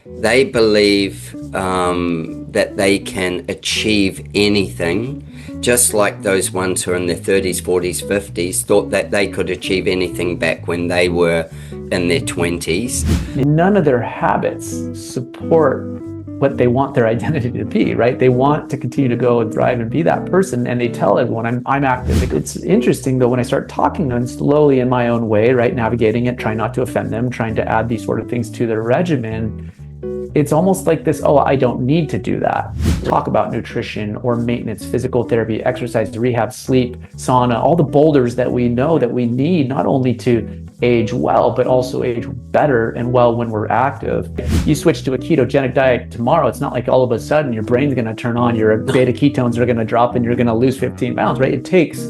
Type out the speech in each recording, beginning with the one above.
They believe that they can achieve anything, just like those ones who are in their 30s, 40s, 50s thought that they could achieve anything back when they were in their 20s. None of their habits support what they want their identity to be, right? They want to continue to go and thrive and be that person, and they tell everyone, I'm active. It's interesting though, when I start talking to them slowly in my own way, right, navigating it, trying not to offend them, trying to add these sort of things to their regimen, it's almost like this, oh, I don't need to do that. Talk about nutrition or maintenance, physical therapy, exercise, rehab, sleep, sauna, all the boulders that we know that we need, not only to age well, but also age better and well when we're active. You switch to a ketogenic diet tomorrow, it's not like all of a sudden your brain's going to turn on, your beta ketones are going to drop and you're going to lose 15 pounds, right? It takes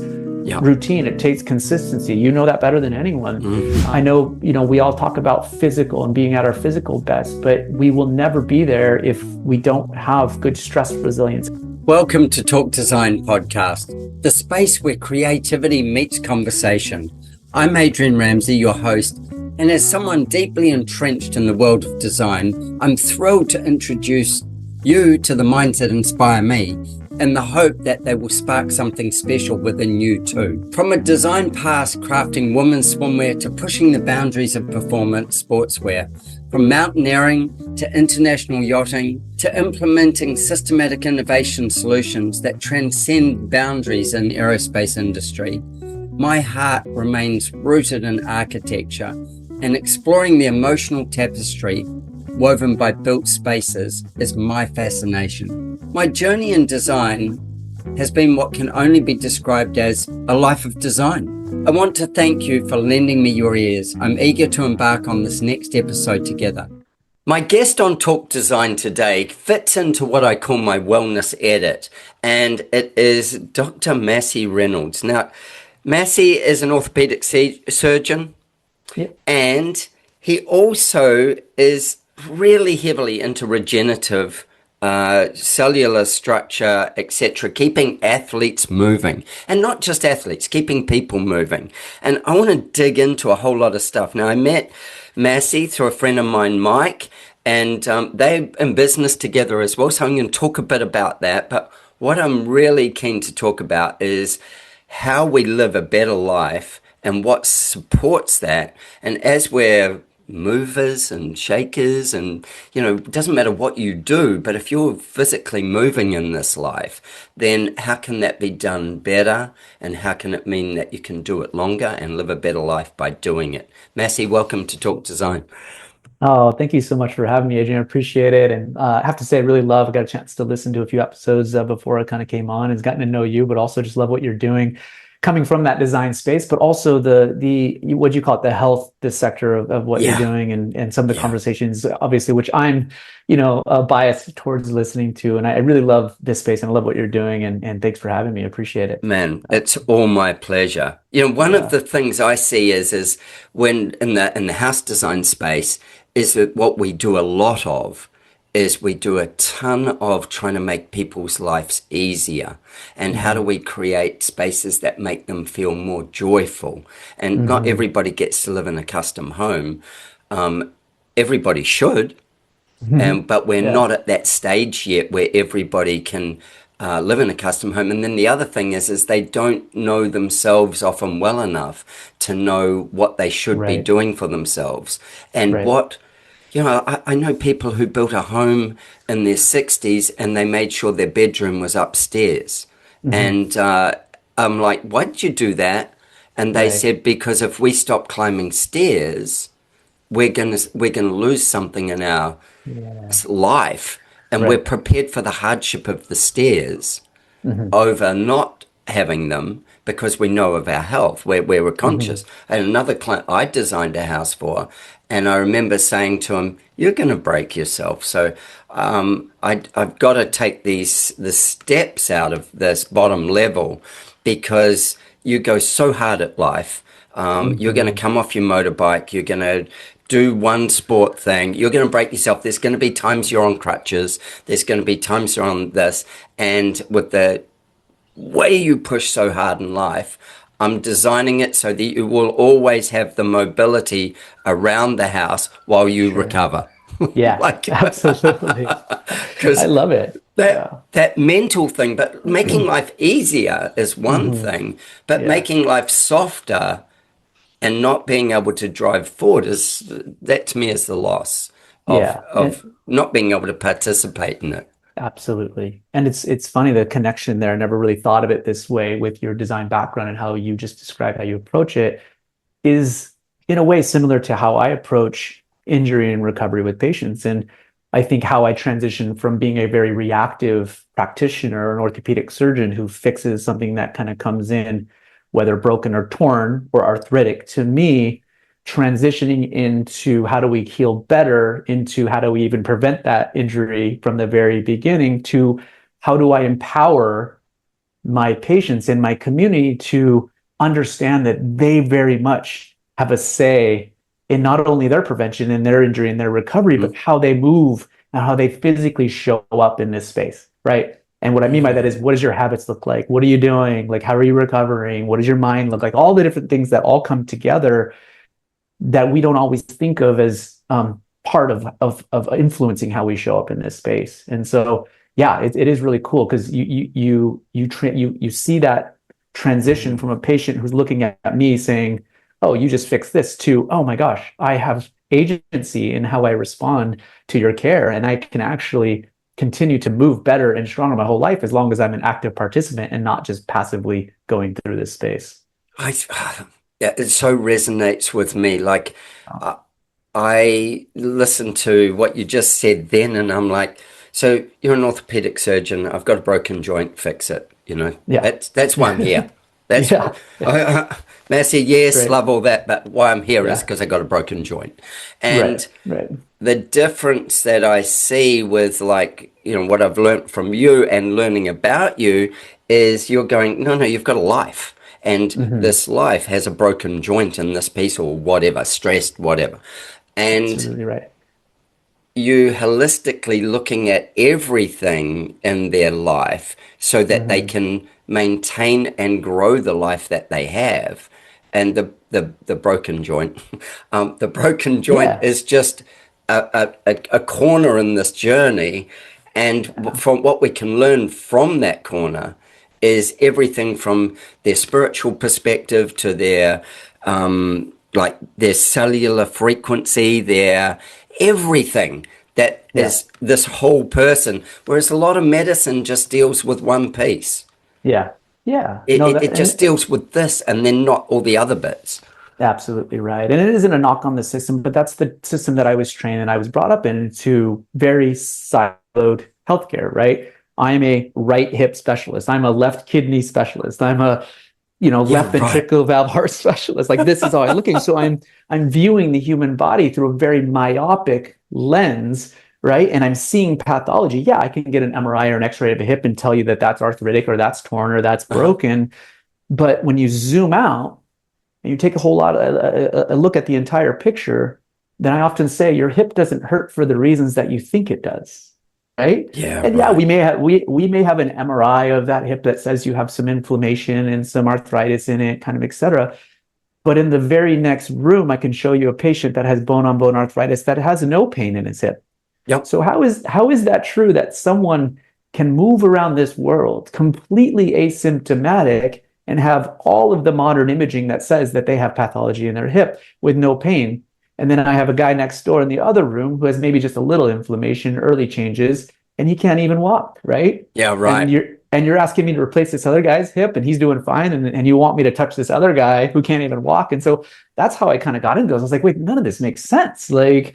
routine, it takes consistency. You know that better than anyone. I know, we all talk about physical and being at our physical best, but we will never be there if we don't have good stress resilience. Welcome to Talk Design Podcast, the space where creativity meets conversation. I'm Adrian Ramsay, your host, and as someone deeply entrenched in the world of design, I'm thrilled to introduce you to the minds that inspire me, in the hope that they will spark something special within you too. From a design past crafting women's swimwear to pushing the boundaries of performance sportswear, from mountaineering to international yachting to implementing systematic innovation solutions that transcend boundaries in aerospace industry, my heart remains rooted in architecture and exploring the emotional tapestry woven by built spaces is my fascination. My journey in design has been what can only be described as a life of design. I want to thank you for lending me your ears. I'm eager to embark on this next episode together. My guest on Talk Design today fits into what I call my wellness edit, and it is Dr. Masi Reynolds. Now, Masi is an orthopedic surgeon, and he also is really heavily into regenerative cellular structure, etc., keeping athletes moving, and not just athletes, keeping people moving. And I want to dig into a whole lot of stuff. Now, I met Masi through a friend of mine, Mike, and they're in business together as well, so I'm going to talk a bit about that. But what I'm really keen to talk about is how we live a better life and what supports that. And as we're movers and shakers, and it doesn't matter what you do, but if you're physically moving in this life, then how can that be done better, and how can it mean that you can do it longer and live a better life by doing it? Masi, welcome to Talk Design. Oh, thank you so much for having me, Adrian. I appreciate it. And I have to say, I really love, I got a chance to listen to a few episodes before I kind of came on and gotten to know you, but also just love what you're doing, coming from that design space, but also the what you call it, the health, the sector of what you're doing, and some of the conversations, obviously, which I'm, biased towards listening to. And I really love this space and I love what you're doing. And thanks for having me. I appreciate it. Man, it's all my pleasure. One of the things I see is when in the house design space is that what we do a lot of is we do a ton of trying to make people's lives easier. And how do we create spaces that make them feel more joyful? And not everybody gets to live in a custom home. Everybody should, but we're not at that stage yet where everybody can live in a custom home. And then the other thing is they don't know themselves often well enough to know what they should be doing for themselves. And what... I know people who built a home in their 60s and they made sure their bedroom was upstairs. And I'm like, why did you do that? And they said, because if we stop climbing stairs, we're gonna lose something in our life. And we're prepared for the hardship of the stairs over not having them because we know of our health, where we're conscious. And another client I designed a house for, and I remember saying to him, you're going to break yourself. So I've got to take the steps out of this bottom level because you go so hard at life. You're going to come off your motorbike. You're going to do one sport thing. You're going to break yourself. There's going to be times you're on crutches. There's going to be times you're on this. And with the way you push so hard in life, I'm designing it so that you will always have the mobility around the house while you recover. Yeah, Like, absolutely. I because love it. Yeah. that mental thing, but making life easier is one Hmm. thing, but Yeah. making life softer and not being able to drive forward is that to me is the loss Yeah. of not being able to participate in it. Absolutely. And it's funny the connection there. I never really thought of it this way with your design background and how you just described how you approach it is in a way similar to how I approach injury and recovery with patients. And I think how I transitioned from being a very reactive practitioner, an orthopedic surgeon who fixes something that kind of comes in, whether broken or torn or arthritic, to me, transitioning into how do we heal better, into how do we even prevent that injury from the very beginning, to how do I empower my patients in my community to understand that they very much have a say in not only their prevention and their injury and their recovery, but how they move and how they physically show up in this space, right? And what I mean by that is, what does your habits look like? What are you doing? Like, how are you recovering? What does your mind look like? All the different things that all come together that we don't always think of as part of influencing how we show up in this space. And so, yeah, it is really cool because you see that transition from a patient who's looking at me saying, "Oh, you just fixed this," to, "Oh my gosh, I have agency in how I respond to your care, and I can actually continue to move better and stronger my whole life as long as I'm an active participant and not just passively going through this space." I, yeah, it so resonates with me. Like, Oh, uh, I listen to what you just said then, and I'm like, so you're an orthopedic surgeon. I've got a broken joint, fix it. yeah. That's why I'm here. That's Yeah. Yeah. Massey, yes, Right. love all that, but why I'm here is Yeah. because I got a broken joint. Right. And Right. the difference that I see with, like, what I've learned from you and learning about you is you're going, no, you've got a life. And Hmm. this life has a broken joint in this piece or whatever, stressed, whatever. And Absolutely right. you holistically looking at everything in their life so that they Hmm. can maintain and grow the life that they have. And the broken joint, the broken joint Yeah. is just a corner in this journey. And Yeah. from what we can learn from that corner is everything from their spiritual perspective to their like their cellular frequency, their everything that Yeah. is this whole person. Whereas a lot of medicine just deals with one piece. Yeah. Yeah. It, No, it, that it just and deals with this and then not all the other bits. absolutely right. And it isn't a knock on the system, but that's the system that I was trained and I was brought up in, to very siloed healthcare, right? I'm a right hip specialist. I'm a left kidney specialist. I'm a, Yeah, left right. ventricular valve heart specialist. Like, this is how I'm looking. So I'm viewing the human body through a very myopic lens, right? And I'm seeing pathology. Yeah, I can get an MRI or an X-ray of a hip and tell you that that's arthritic or that's torn or that's Uh-huh. broken. But when you zoom out and you take a whole lot of a look at the entire picture, then I often say your hip doesn't hurt for the reasons that you think it does, right? Yeah, And yeah, right. we may have an MRI of that hip that says you have some inflammation and some arthritis in it, kind of, et cetera. But in the very next room, I can show you a patient that has bone on bone arthritis that has no pain in his hip. Yep. So how is that true that someone can move around this world completely asymptomatic and have all of the modern imaging that says that they have pathology in their hip with no pain? And then I have a guy next door in the other room who has maybe just a little inflammation, early changes, and he can't even walk, right? Yeah, And right. you're asking me to replace this other guy's hip and he's doing fine, and you want me to touch this other guy who can't even walk. And so that's how I kind of got into this. I was like, wait, none of this makes sense. Like,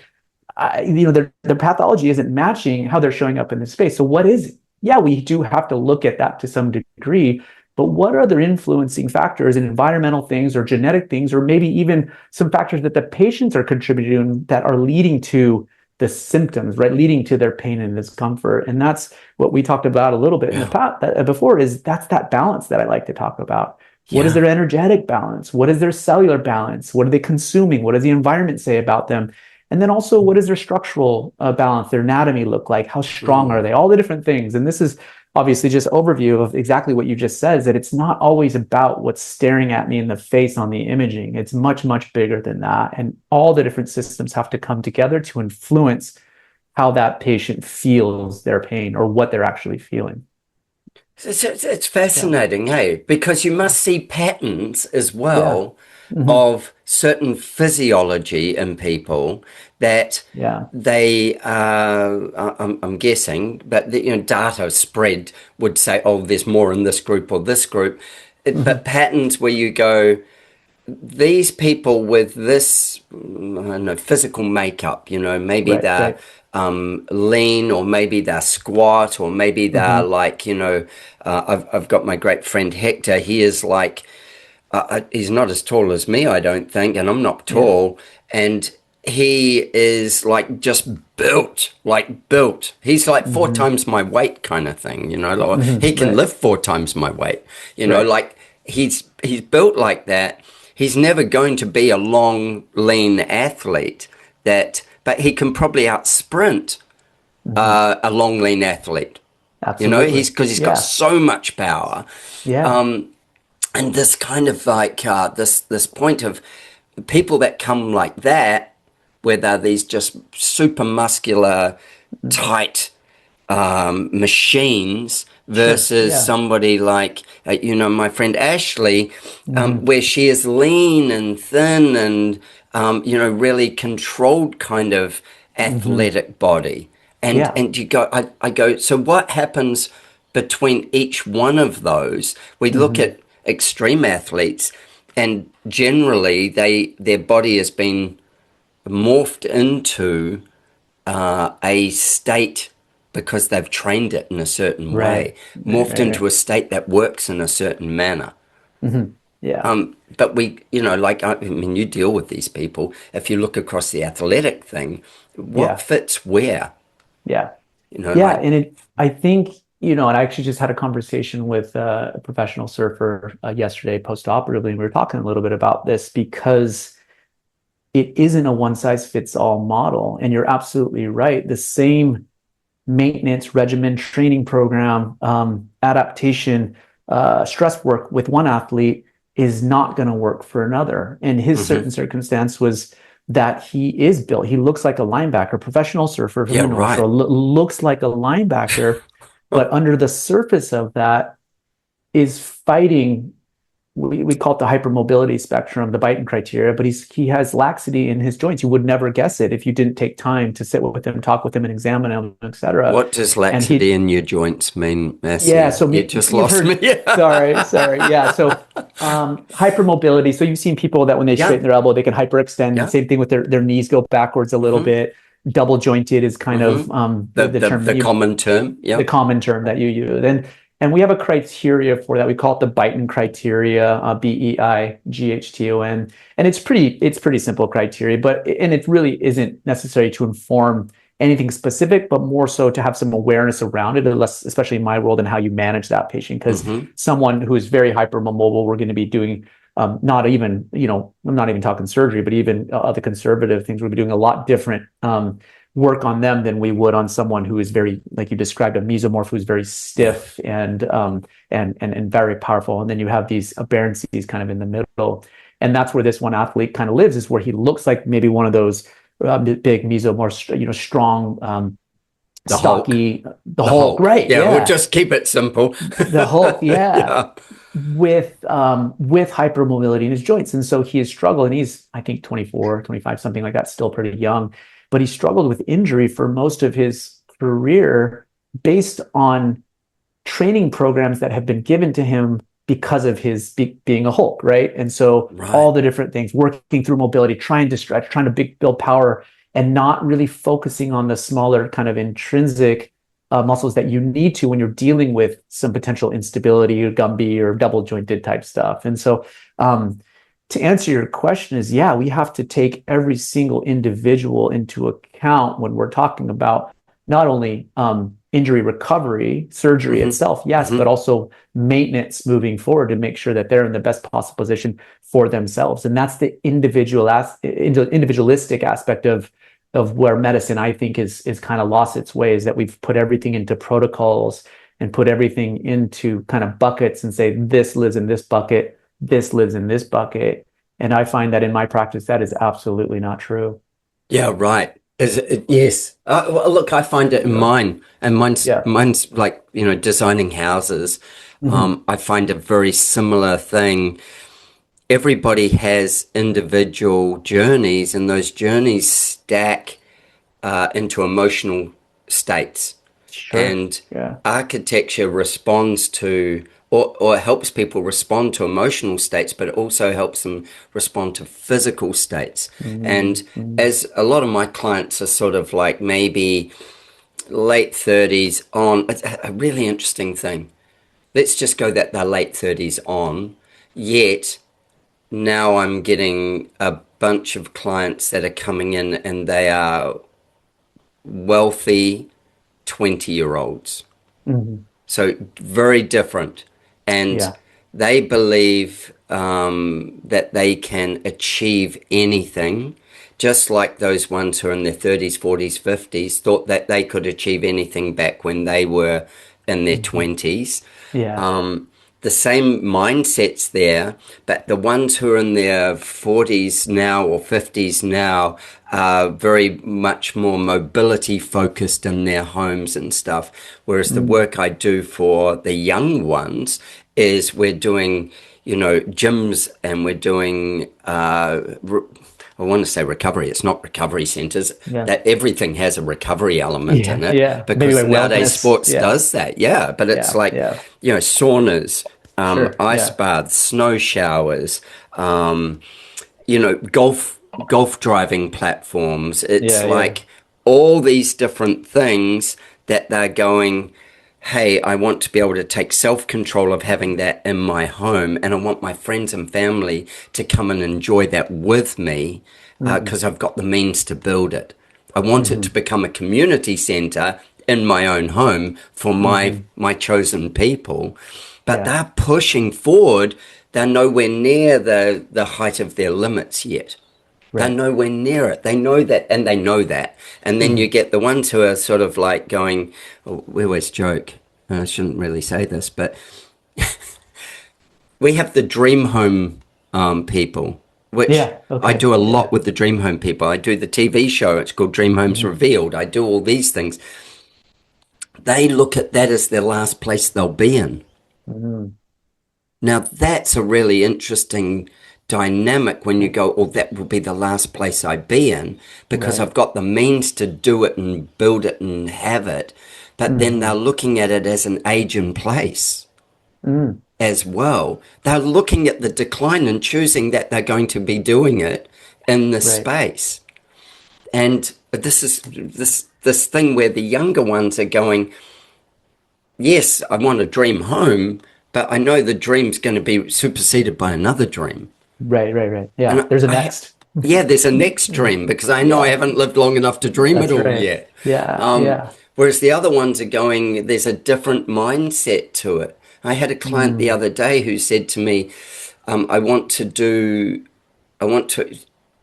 their pathology isn't matching how they're showing up in this space. So what is it? Yeah, we do have to look at that to some degree, but what are other influencing factors and environmental things or genetic things, or maybe even some factors that the patients are contributing that are leading to the symptoms, right? Leading to their pain and discomfort. And that's what we talked about a little bit in the Yeah. past before, is that's that balance that I like to talk about. What is Yeah. their energetic balance? What is their cellular balance? What are they consuming? What does the environment say about them? And then also, what is their structural balance, their anatomy look like? How strong are Mm. they? All the different things. And this is obviously just overview of exactly what you just said, is that it's not always about what's staring at me in the face on the imaging. It's much, much bigger than that. And all the different systems have to come together to influence how that patient feels their pain or what they're actually feeling. It's fascinating, hey, because you must see patterns as Yeah. well Mhm. of certain physiology in people that Yeah. they, I'm guessing, but the, data spread would say, oh, there's more in this group or this group. But Mhm. patterns where you go, these people with this, I don't know, physical makeup, maybe Right. they're Right. lean, or maybe they're squat, or maybe they're Mhm. like, I've got my great friend Hector. He is like, he's not as tall as me, I don't think, and I'm not Yeah. tall. And he is like just built, like built. He's like four Mhm. times my weight kind of thing, like Mhm. he can Right. lift four times my weight, Right. like he's built like that. He's never going to be a long, lean athlete but he can probably out sprint Mhm. a long, lean athlete. Absolutely. He's because he's got Yeah. so much power. Yeah. And this kind of like this point of people that come like that, where they're these just super muscular, Mhm. tight machines Sure. versus Yeah. somebody like my friend Ashley, Mhm. where she is lean and thin and really controlled kind of Mhm. athletic body. and Yeah. and you go, I go, so what happens between each one of those? We look Mhm. at extreme athletes, and generally their body has been morphed into a state because they've trained it in a certain Right. way, Right. morphed Right. into Right. a state that works in a certain manner. Mhm. Yeah. But we, like, I mean, you deal with these people. If you look across the athletic thing, what Yeah. fits where? Yeah. Yeah. Like, And I think, and I actually just had a conversation with a professional surfer yesterday post-operatively, and we were talking a little bit about this because it isn't a one size fits all model. And you're absolutely right. The same maintenance regimen, training program, adaptation, stress work with one athlete is not going to work for another. And his hmm, certain circumstance was that he is built. He looks like a linebacker, professional surfer from yeah, the North Shore, right. looks like a linebacker, but under the surface of that is fighting. We call it the hypermobility spectrum, the Biden criteria, but he has laxity in his joints. You would never guess it if you didn't take time to sit with him, talk with him, and examine him, etc. What does And laxity in your joints mean, yeah, Masi? so You just you've lost me. heard, sorry, yeah. So hypermobility. So you've seen people that when they Yeah, straighten their elbow, they can hyperextend. yeah. Same thing with their knees go backwards a little Hmm, bit. Double jointed is kind hmm. of The, the the term the that you common term. the Yeah. common term that you use. And we have a criteria for that. We call it the Beighton criteria, Beighton. And it's pretty simple criteria, and it really isn't necessary to inform anything specific, but more so to have some awareness around it, especially in my world, and how you manage that patient. Because Hmm. someone who is very hypermobile, we're going to be doing not even, I'm not even talking surgery, but even other conservative things. We'll be doing a lot different work on them than we would on someone who is very, like you described, a mesomorph who's very Yeah. stiff and very powerful. And then you have these aberrancies kind of in the middle. And that's where this one athlete kind of lives, is where he looks like maybe one of those big mesomorph, strong, The Hulk. stocky, the The Hulk, Hulk. right? Yeah, we'll Yeah, just keep it simple. the Hulk, yeah, Yeah. with hypermobility in his joints. And so he has struggled, and he's, I think, 24, 25, something like that, still pretty young, but he struggled with injury for most of his career based on training programs that have been given to him because of his being a Hulk, right? And so Right. all the different things, working through mobility, trying to stretch, trying to build power, and not really focusing on the smaller kind of intrinsic muscles that you need to when you're dealing with some potential instability or Gumby or double jointed type stuff. And so to answer your question is, yeah, we have to take every single individual into account when we're talking about not only injury recovery, surgery Hmm, itself, yes, hmm. but also maintenance moving forward to make sure that they're in the best possible position for themselves. And that's the individualistic aspect of where medicine, I think, is kind of lost its way, is that we've put everything into protocols and put everything into kind of buckets and say this lives in this bucket, this lives in this bucket. And I find that in my practice, that is absolutely not true. Yeah, right. Is it? Yes. Well, look, I find it in mine, and Yeah. mine's like, designing houses. Hmm. I find a very similar thing. Everybody has individual journeys, and those journeys stack into emotional states. Sure. And Yeah. architecture responds to, or helps people respond to emotional states, but it also helps them respond to physical states. And Mm-hmm. as a lot of my clients are sort of like maybe late 30s on, it's a really interesting thing. Let's just go that they're late 30s on, yet now I'm getting a bunch of clients that are coming in and they are wealthy 20-year-olds. Hmm. So very different. And Yeah. they believe that they can achieve anything, just like those ones who are in their 30s, 40s, 50s thought that they could achieve anything back when they were in their Hmm. 20s. Yeah. The same mindsets there, but the ones who are in their 40s now or 50s now are very much more mobility focused in their homes and stuff. Whereas the Mm. work I do for the young ones is we're doing, gyms, and we're doing, I want to say recovery. It's not recovery centers. Yeah. That everything has a recovery element in Yeah. it Yeah. Maybe because like nowadays wellness. sports Yeah. does that. Yeah, but it's Yeah. like, Yeah. saunas, Sure. ice Yeah. baths, snow showers, golf driving platforms. It's Yeah. Yeah. like all these different things that they're going, hey, I want to be able to take self-control of having that in my home, and I want my friends and family to come and enjoy that with me Hmm. because I've got the means to build it. I want it to Hmm. become a community center in my own home for my Hmm. my chosen people, but Yeah. they're pushing forward. They're nowhere near the height of their limits yet. They're Right. nowhere near it. They know that, and they know that. And then you Hmm. get the ones who are sort of like going, oh, we always joke. I shouldn't really say this, but we have the dream home people, which Yeah. I Okay. do a lot Yeah. with the dream home people. I do the TV show. It's called Dream Homes Hmm. Revealed. I do all these things. They look at that as their last place they'll be in. Hmm. Now, that's a really interesting dynamic when you go, oh, that will be the last place I be in because Right. I've got the means to do it and build it and have it. But then they're Hmm. looking at it as an age and place Mm. as well. They're looking at the decline and choosing that they're going to be doing it in the Right. space. And this is this thing where the younger ones are going, yes, I want a dream home, but I know the dream's going to be superseded by another dream. Right. Right. Right. And Yeah. There's a next. yeah, there's a next dream because I know I Yeah. haven't lived long enough to dream it That's all right. yet. Yeah. Yeah. Whereas the other ones are going, there's a different mindset to it. I had a client the Mm. other day who said to me, I want to do, I want to,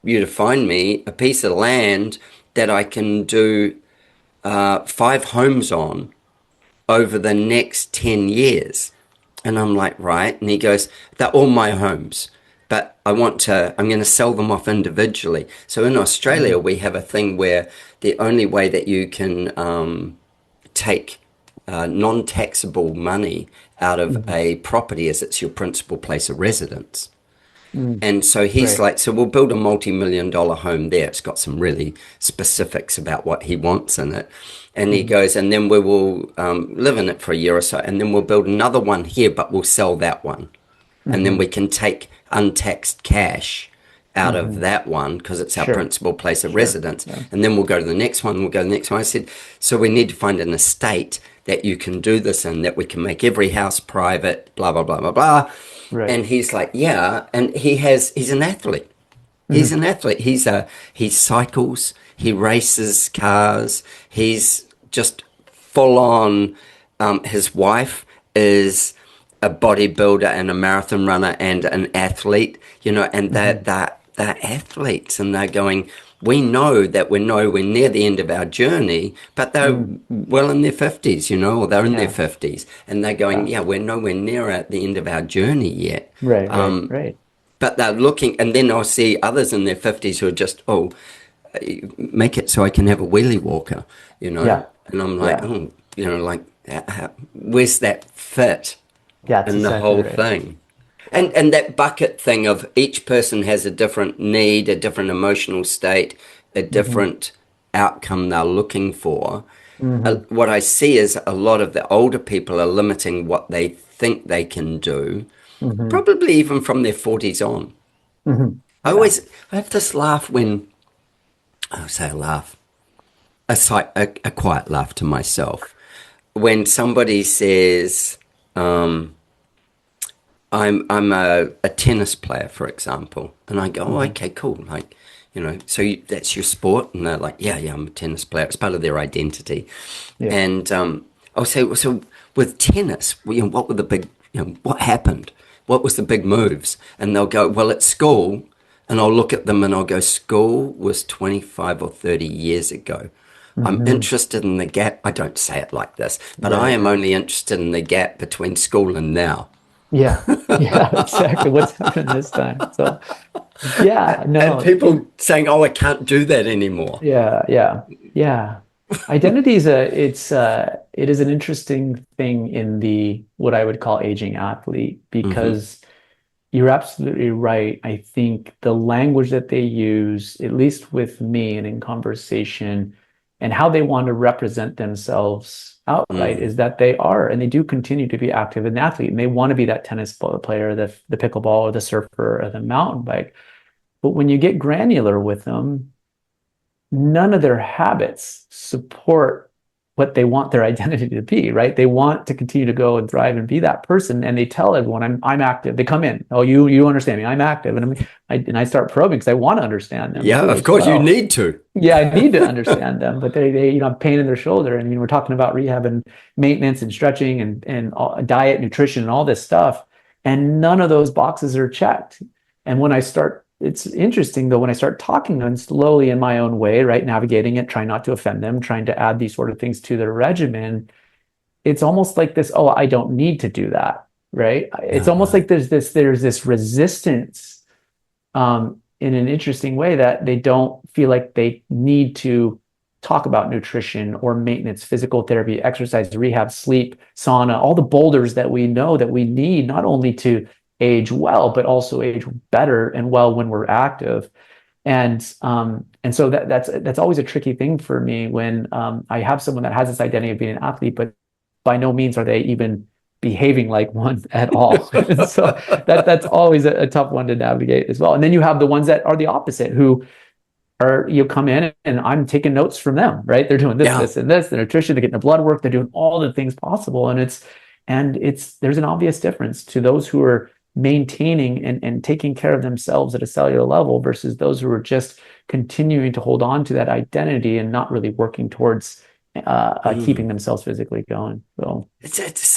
you to find me a piece of land that I can do 5 homes on over the next 10 years. And I'm like, right. And he goes, they're all my homes, but I'm going to sell them off individually. So in Australia, Mm. we have a thing where the only way that you can take non-taxable money out of Mhm. a property is it's your principal place of residence. Mm. And so he's Right. like, so we'll build a multi-million-dollar home there. It's got some really specifics about what he wants in it. And he Mhm. goes, and then we will live in it for a year or so. And then we'll build another one here, but we'll sell that one. And then we Mhm. can take untaxed cash out of Mhm. that one because it's our Sure. principal place of Sure. residence. Yeah. And then we'll go to the next one. We'll go to the next one. I said, so we need to find an estate that you can do this in, that we can make every house private, blah, blah, blah, blah, blah. Right. And he's like, yeah. And he's an athlete. He's Mhm. an athlete. He cycles, he races cars, he's just full on. His wife is a bodybuilder and a marathon runner and an athlete, and Mhm. they're athletes, and they're going, we know that we're nowhere near the end of our journey, but they're Mm. well in their 50s, or they're in their Yeah. 50s, and they're going, Yeah. yeah, we're nowhere near at the end of our journey yet. Right. Right. Right. But they're looking, and then I'll see others in their 50s who are just, make it so I can have a wheelie walker, you know? Yeah. And I'm like, Yeah. oh, you know, like, where's that fit That's in the exactly whole right. thing? And that bucket thing of each person has a different need, a different emotional state, a Hmm. different outcome they're looking for. Hmm. What I see is a lot of the older people are limiting what they think they can do, Hmm. probably even from their 40s on. Hmm. Yeah. I have this laugh when, I say a laugh, a quiet laugh to myself. When somebody says, I'm a tennis player, for example, and I go, oh, Hmm. okay, cool. Like, you know, so that's your sport, and they're like, yeah, I'm a tennis player. It's part of their identity. Yeah. And I'll say, well, so with tennis, well, you know, what were the big, you know, what happened? What was the big moves? And they'll go, well, at school, and I'll look at them and I'll go, school was 25 or 30 years ago. I'm Hmm. interested in the gap. I don't say it like this, but I Right. am Right. only interested in the gap between school and now. Yeah. Yeah. Exactly. What's happened this time? So, yeah. And No. people saying, "Oh, I can't do that anymore." Yeah. Yeah. Yeah. Identity is it is an interesting thing in the what I would call aging athlete Hmm. because you're absolutely right. I think the language that they use, at least with me and in conversation, and how they want to represent themselves outright Mm. is that they are, and they do continue to be active an athlete, and they want to be that tennis player, the pickleball, or the surfer, or the mountain bike. But when you get granular with them, none of their habits support what they want their identity to be, right? They want to continue to go and thrive and be that person, and they tell everyone, "I'm active." They come in, "Oh, you understand me? I'm active," and I start probing because I want to understand them Yeah, too of as course you well. need to. Yeah, I need to understand them, but they have pain in their shoulder, and we're talking about rehab and maintenance and stretching and diet, nutrition, and all this stuff, and none of those boxes are checked. And when I start, it's interesting though, when I start talking to them slowly in my own way, right, navigating it, trying not to offend them, trying to add these sort of things to their regimen, it's almost like this, oh, I don't need to do that, right? It's Yeah, almost right. like there's this resistance in an interesting way that they don't feel like they need to talk about nutrition or maintenance, physical therapy, exercise, rehab, sleep, sauna, all the boulders that we know that we need not only to age well, but also age better and well when we're active. And so that's always a tricky thing for me when I have someone that has this identity of being an athlete, but by no means are they even behaving like one at all. And so that's always a tough one to navigate as well. And then you have the ones that are the opposite, who are you come in and I'm taking notes from them, right? They're doing this, Yeah. this, and this, the nutrition, they're getting their blood work, they're doing all the things possible. And it's there's an obvious difference to those who are maintaining and taking care of themselves at a cellular level versus those who are just continuing to hold on to that identity and not really working towards keeping Mm. themselves physically going. So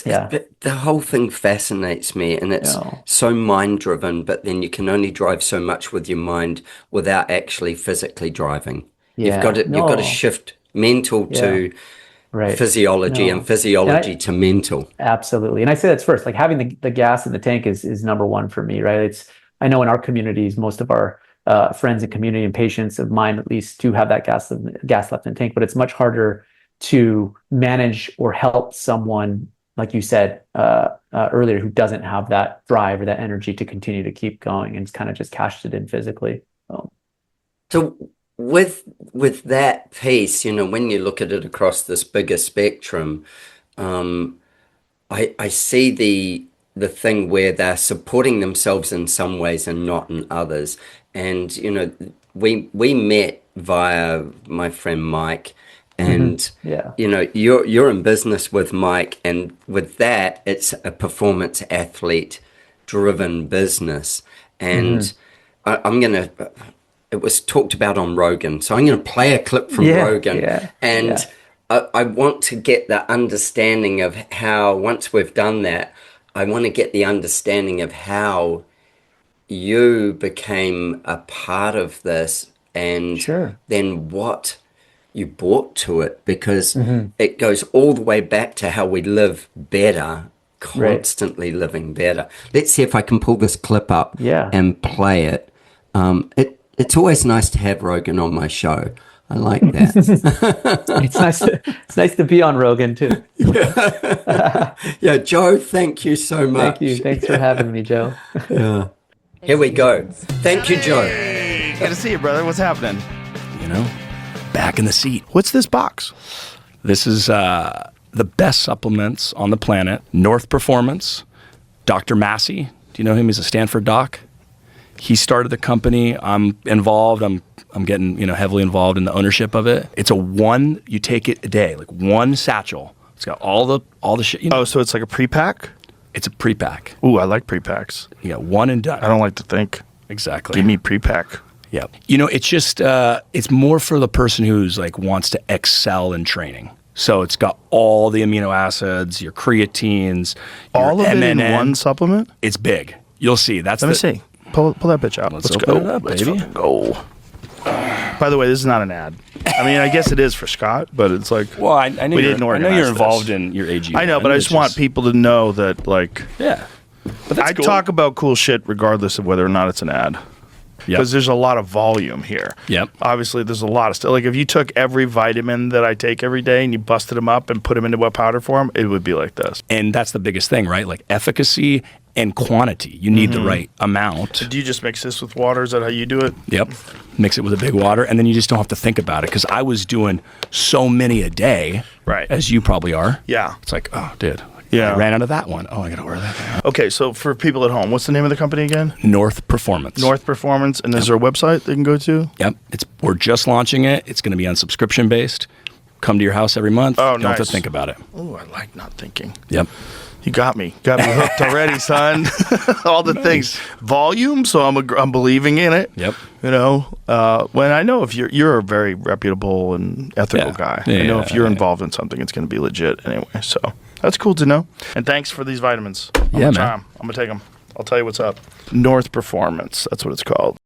yeah, The whole thing fascinates me, and you it's know, so mind driven, but then you can only drive so much with your mind without actually physically driving. yeah, You've got to no, shift mental yeah, to right, physiology and no, and physiology to mental. absolutely. And I say that's first, like having the gas in the tank is number one for me, right? I know in our communities, most of our friends and community and patients of mine, at least, do have that gas left in the tank, but it's much harder to manage or help someone, like you said earlier, who doesn't have that drive or that energy to continue to keep going and it's kind of just cashed it in physically. So, So with that piece, you know, when you look at it across this bigger spectrum, um, I see the thing where they're supporting themselves in some ways and not in others. And you know, we met via my friend Mike, mhm. and Yeah, you know, you're in business with Mike, and with that, it's a performance athlete driven business. And mhm. I'm gonna. It was talked about on Rogan, so I'm going to play a clip from Yeah, Rogan, yeah, and yeah, I want to get the understanding of how, once we've done that, I want to get the understanding of how you became a part of this and sure. then what you brought to it, because Hmm. it goes all the way back to how we live better, Right. constantly living better. Let's see if I can pull this clip up Yeah. and play it. It's always nice to have Rogan on my show. I like that. It's nice to be on Rogan too. Yeah. Yeah, Joe, thank you so much. Thank you. Thanks for having me, Joe. Yeah. Here we go. Thank you, Joe. Hey, good to see you, brother. What's happening? You know, back in the seat. What's this box? This is the best supplements on the planet. North Performance. Dr. Masi. Do you know him? He's a Stanford doc. He started the company. I'm involved. I'm getting, heavily involved in the ownership of it. It's you take it a day, like one satchel. It's got all the shit. Oh, so it's like a pre-pack? It's a pre-pack. Ooh, I like pre-packs. Yeah, one and done. I don't like to think. Exactly. Give me pre-pack. Yeah. It's just, it's more for the person who's like wants to excel in training. So it's got all the amino acids, your creatines, all of MNN. it in one supplement? It's big. You'll see. Let me see. Pull that bitch out. Let's go. It up, Let's baby. fucking go. By the way, this is not an ad. I mean, I guess it is for Scott, but it's like, well, I know you're involved this. in your AG. I know, but I just want people to know that, like, yeah. But that's I cool. talk about cool shit regardless of whether or not it's an ad. Because there's a lot of volume here. Yep. Obviously, there's a lot of stuff. Like, if you took every vitamin that I take every day and you busted them up and put them into a powder form, it would be like this. And that's the biggest thing, right? Like efficacy and quantity. You need the right amount. Do you just mix this with water? Is that how you do it? Yep. Mix it with a big water, and then you just don't have to think about it. Because I was doing so many a day, right? As you probably are. Yeah. It's like, oh, dude. Yeah. I ran out of that one. Oh, I got to wear that now. Okay, so for people at home, what's the name of the company again? North Performance. North Performance. And is there a website they can go to? Yep. We're just launching it. It's going to be on subscription based. Come to your house every month. Oh, Don't have to think about it. Oh, I like not thinking. Yep. You got me hooked already, son. All the things, volume. So I'm believing in it. Yep. When I know if you're a very reputable and ethical guy, I know if you're involved in something, it's going to be legit anyway. So that's cool to know. And thanks for these vitamins. Man. I'm gonna take them. I'll tell you what's up. North Performance. That's what it's called.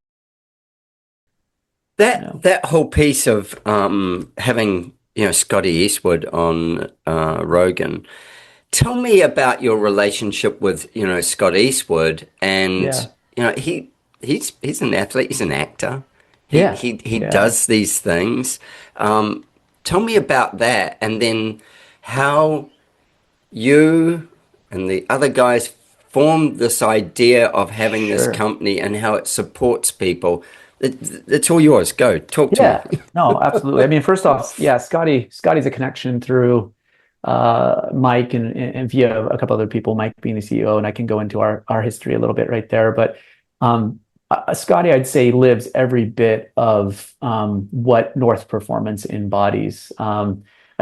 That whole piece of having Scotty Eastwood on Rogan. Tell me about your relationship with Scott Eastwood, and he's an athlete, he's an actor. He does these things. Tell me about that, and then how you and the other guys formed this idea of having this company and how it supports people. It's all yours. Go talk to me. No, absolutely. I mean, first off, Scotty's a connection through Mike and via a couple other people, Mike being the CEO, and I can go into our history a little bit right there. But Scotty, I'd say, lives every bit of what North Performance embodies. I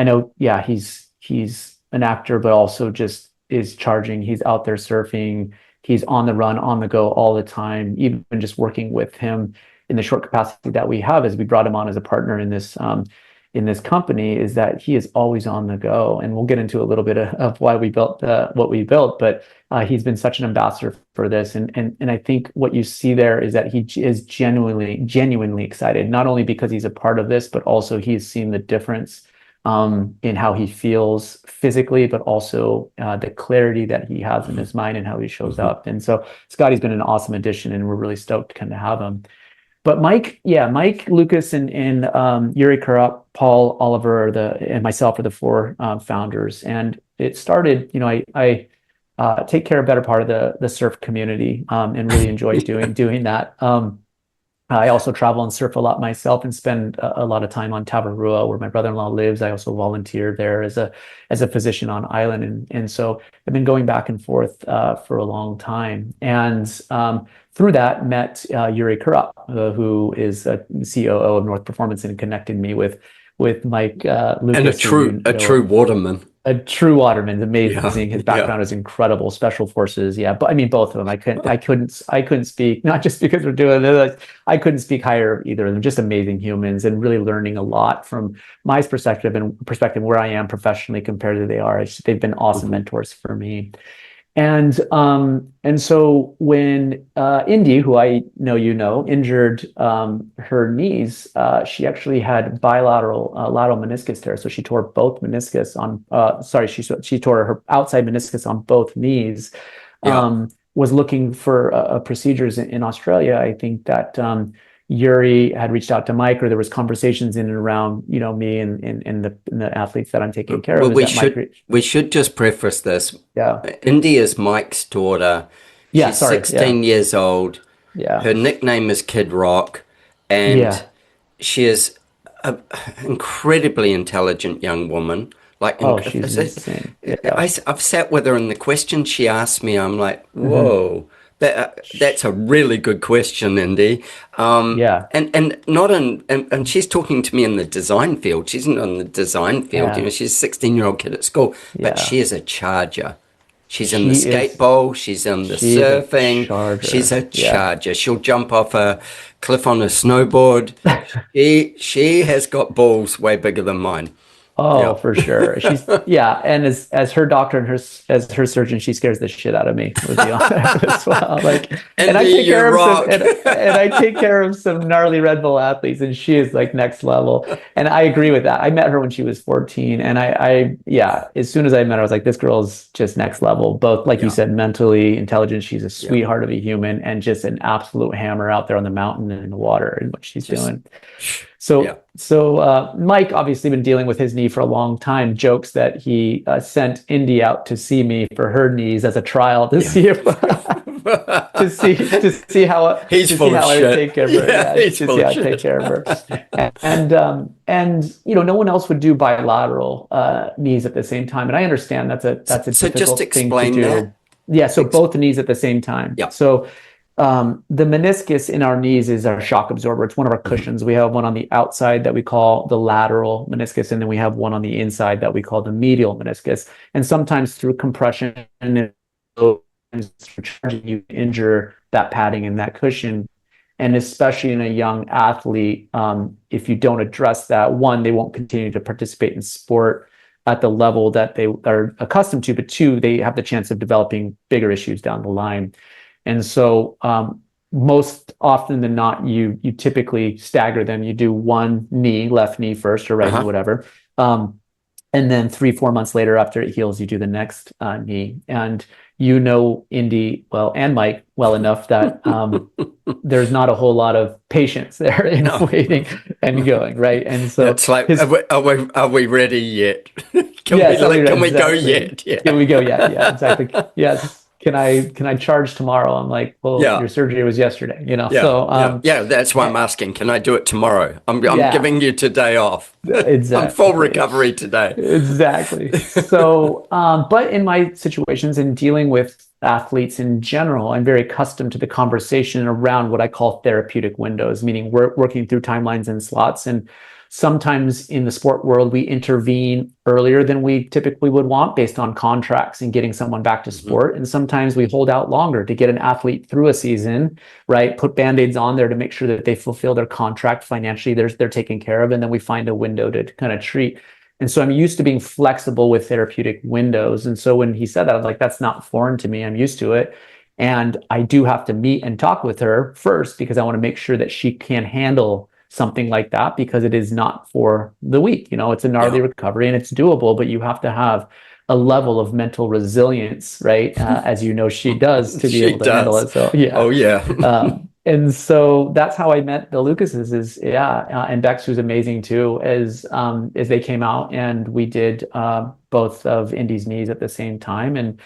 know, he's an actor, but also just is charging. He's out there surfing. He's on the run, on the go all the time. Even just working with him in the short capacity that we have, as we brought him on as a partner in this company, is that he is always on the go. And we'll get into a little bit of why we built what we built, but he's been such an ambassador for this. And I think what you see there is that he is genuinely excited, not only because he's a part of this, but also he's seen the difference in how he feels physically, but also the clarity that he has in his mind and how he shows up. And so Scotty's been an awesome addition, and we're really stoked to kind of have him. But Mike, Lucas, and Yuri Kurup, Paul, Oliver, and myself are the four founders. And it started, I take care of better part of the surf community and really enjoy doing that. I also travel and surf a lot myself and spend a lot of time on Tavarua, where my brother-in-law lives. I also volunteer there as a physician on island. And so I've been going back and forth for a long time. And through that, met Yuri Kurup, who is a COO of North Performance, and connected me with Mike Lucas. And a true waterman. A true waterman, amazing. His background is incredible. Special forces, but I mean, both of them. I couldn't speak, not just because we're doing it. I couldn't speak higher of either of them. Just amazing humans, and really learning a lot from my perspective where I am professionally compared to they are. They've been awesome mentors for me. And so when Indy, who I know injured her knees, she actually had bilateral lateral meniscus tear. So she tore both meniscus on. She tore her outside meniscus on both knees. Was looking for procedures in Australia. I think that Yuri had reached out to Mike, or there was conversations in and around, me and the athletes that I'm taking care of. We should just preface this. Yeah. Indy is Mike's daughter. Yeah, She's 16 years old. Yeah. Her nickname is Kid Rock, and she is an incredibly intelligent young woman. She's insane. Yeah. I've sat with her, and the question she asked me, I'm like, whoa. That's a really good question, Indy. And not and she's talking to me in the design field. She's not in the design field. She's a 16-year-old kid at school, but she is a charger. She's in the skate bowl. She's in the surfing. She's a charger. She'll jump off a cliff on a snowboard. She has got balls way bigger than mine. Oh, for sure. She's and as her doctor and as her surgeon, she scares the shit out of me, to be honest, as well. And I take care of some gnarly Red Bull athletes, and she is like next level. And I agree with that. I met her when she was 14, and I as soon as I met her, I was like, this girl's just next level. Both, like you said, mentally intelligent. She's a sweetheart of a human, and just an absolute hammer out there on the mountain and in the water and what she's doing. So Mike, obviously been dealing with his knee for a long time, jokes that he sent Indy out to see me for her knees as a trial to see if to see how I take care of her. Take care of her. And no one else would do bilateral knees at the same time. And I understand that's a difficult just explain thing to do. that. Yeah, so both knees at the same time. Yeah. So the meniscus in our knees is our shock absorber. It's one of our cushions. We have one on the outside that we call the lateral meniscus, and then we have one on the inside that we call the medial meniscus. And sometimes through compression and you injure that padding in that cushion. And especially in a young athlete, if you don't address that, one, they won't continue to participate in sport at the level that they are accustomed to, but two, they have the chance of developing bigger issues down the line. And so most often than not, you typically stagger them. You do one knee, left knee first, or right knee, whatever. And then 3-4 months later, after it heals, you do the next knee. And Indy and Mike well enough that there's not a whole lot of patience there in waiting and going, right? And so it's like, are we ready yet? Can we go yet? Yeah. Can we go yet? Yeah, exactly. Yes. Can I charge tomorrow? I'm like, your surgery was yesterday, So that's why I'm asking. Can I do it tomorrow? I'm giving you today off. Exactly. I'm full recovery today. Exactly. So, but in my situations in dealing with athletes in general, I'm very accustomed to the conversation around what I call therapeutic windows, meaning we're working through timelines and slots. And sometimes in the sport world, we intervene earlier than we typically would want based on contracts and getting someone back to sport. And sometimes we hold out longer to get an athlete through a season, right? Put Band-Aids on there to make sure that they fulfill their contract financially, they're taken care of. And then we find a window to kind of treat. And so I'm used to being flexible with therapeutic windows. And so when he said that, I was like, that's not foreign to me. I'm used to it. And I do have to meet and talk with her first because I want to make sure that she can handle something like that, because it is not for the weak. It's a gnarly recovery and it's doable, but you have to have a level of mental resilience, right? As she does, to be able to handle it. So and so that's how I met the Lucases and Bex, who's amazing too, as they came out, and we did both of Indy's knees at the same time and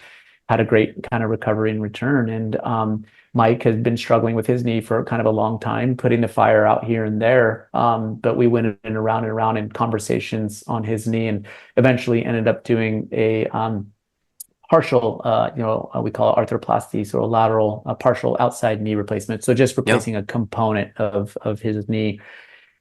had a great kind of recovery and return. And Mike has been struggling with his knee for kind of a long time, putting the fire out here and there. But we went around in conversations on his knee, and eventually ended up doing a partial, we call it arthroplasty, so a lateral, partial outside knee replacement. So just replacing a component of his knee.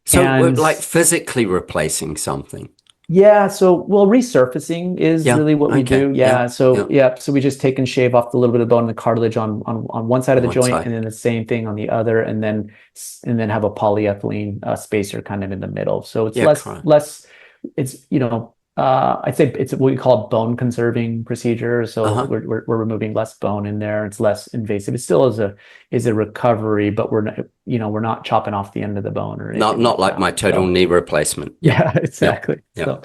So we're like physically replacing something. Yeah. So, resurfacing is really what we do. Yeah. So we just take and shave off the little bit of bone and the cartilage on one side of the joint, and then the same thing on the other, and then have a polyethylene spacer kind of in the middle. So it's less. It's I'd say it's what we call a bone conserving procedure. So we're removing less bone in there. It's less invasive. It still is a recovery, but we're not chopping off the end of the bone or anything. Not like my total knee replacement. Yeah, exactly. Yeah.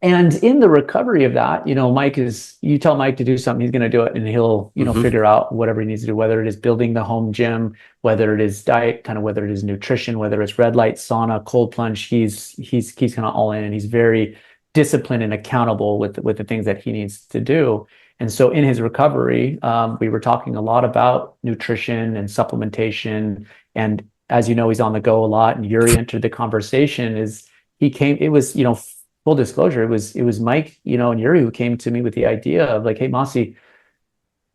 And in the recovery of that, you tell Mike to do something, he's going to do it, and he'll, figure out whatever he needs to do, whether it is building the home gym, whether it is diet, kind of whether it is nutrition, whether it's red light, sauna, cold plunge. He's kind of all in, and he's very disciplined and accountable with the things that he needs to do. And so in his recovery, we were talking a lot about nutrition and supplementation. And as you know, he's on the go a lot. And Yuri entered the conversation. It was full disclosure, it was Mike, and Yuri who came to me with the idea of like, hey, Masi,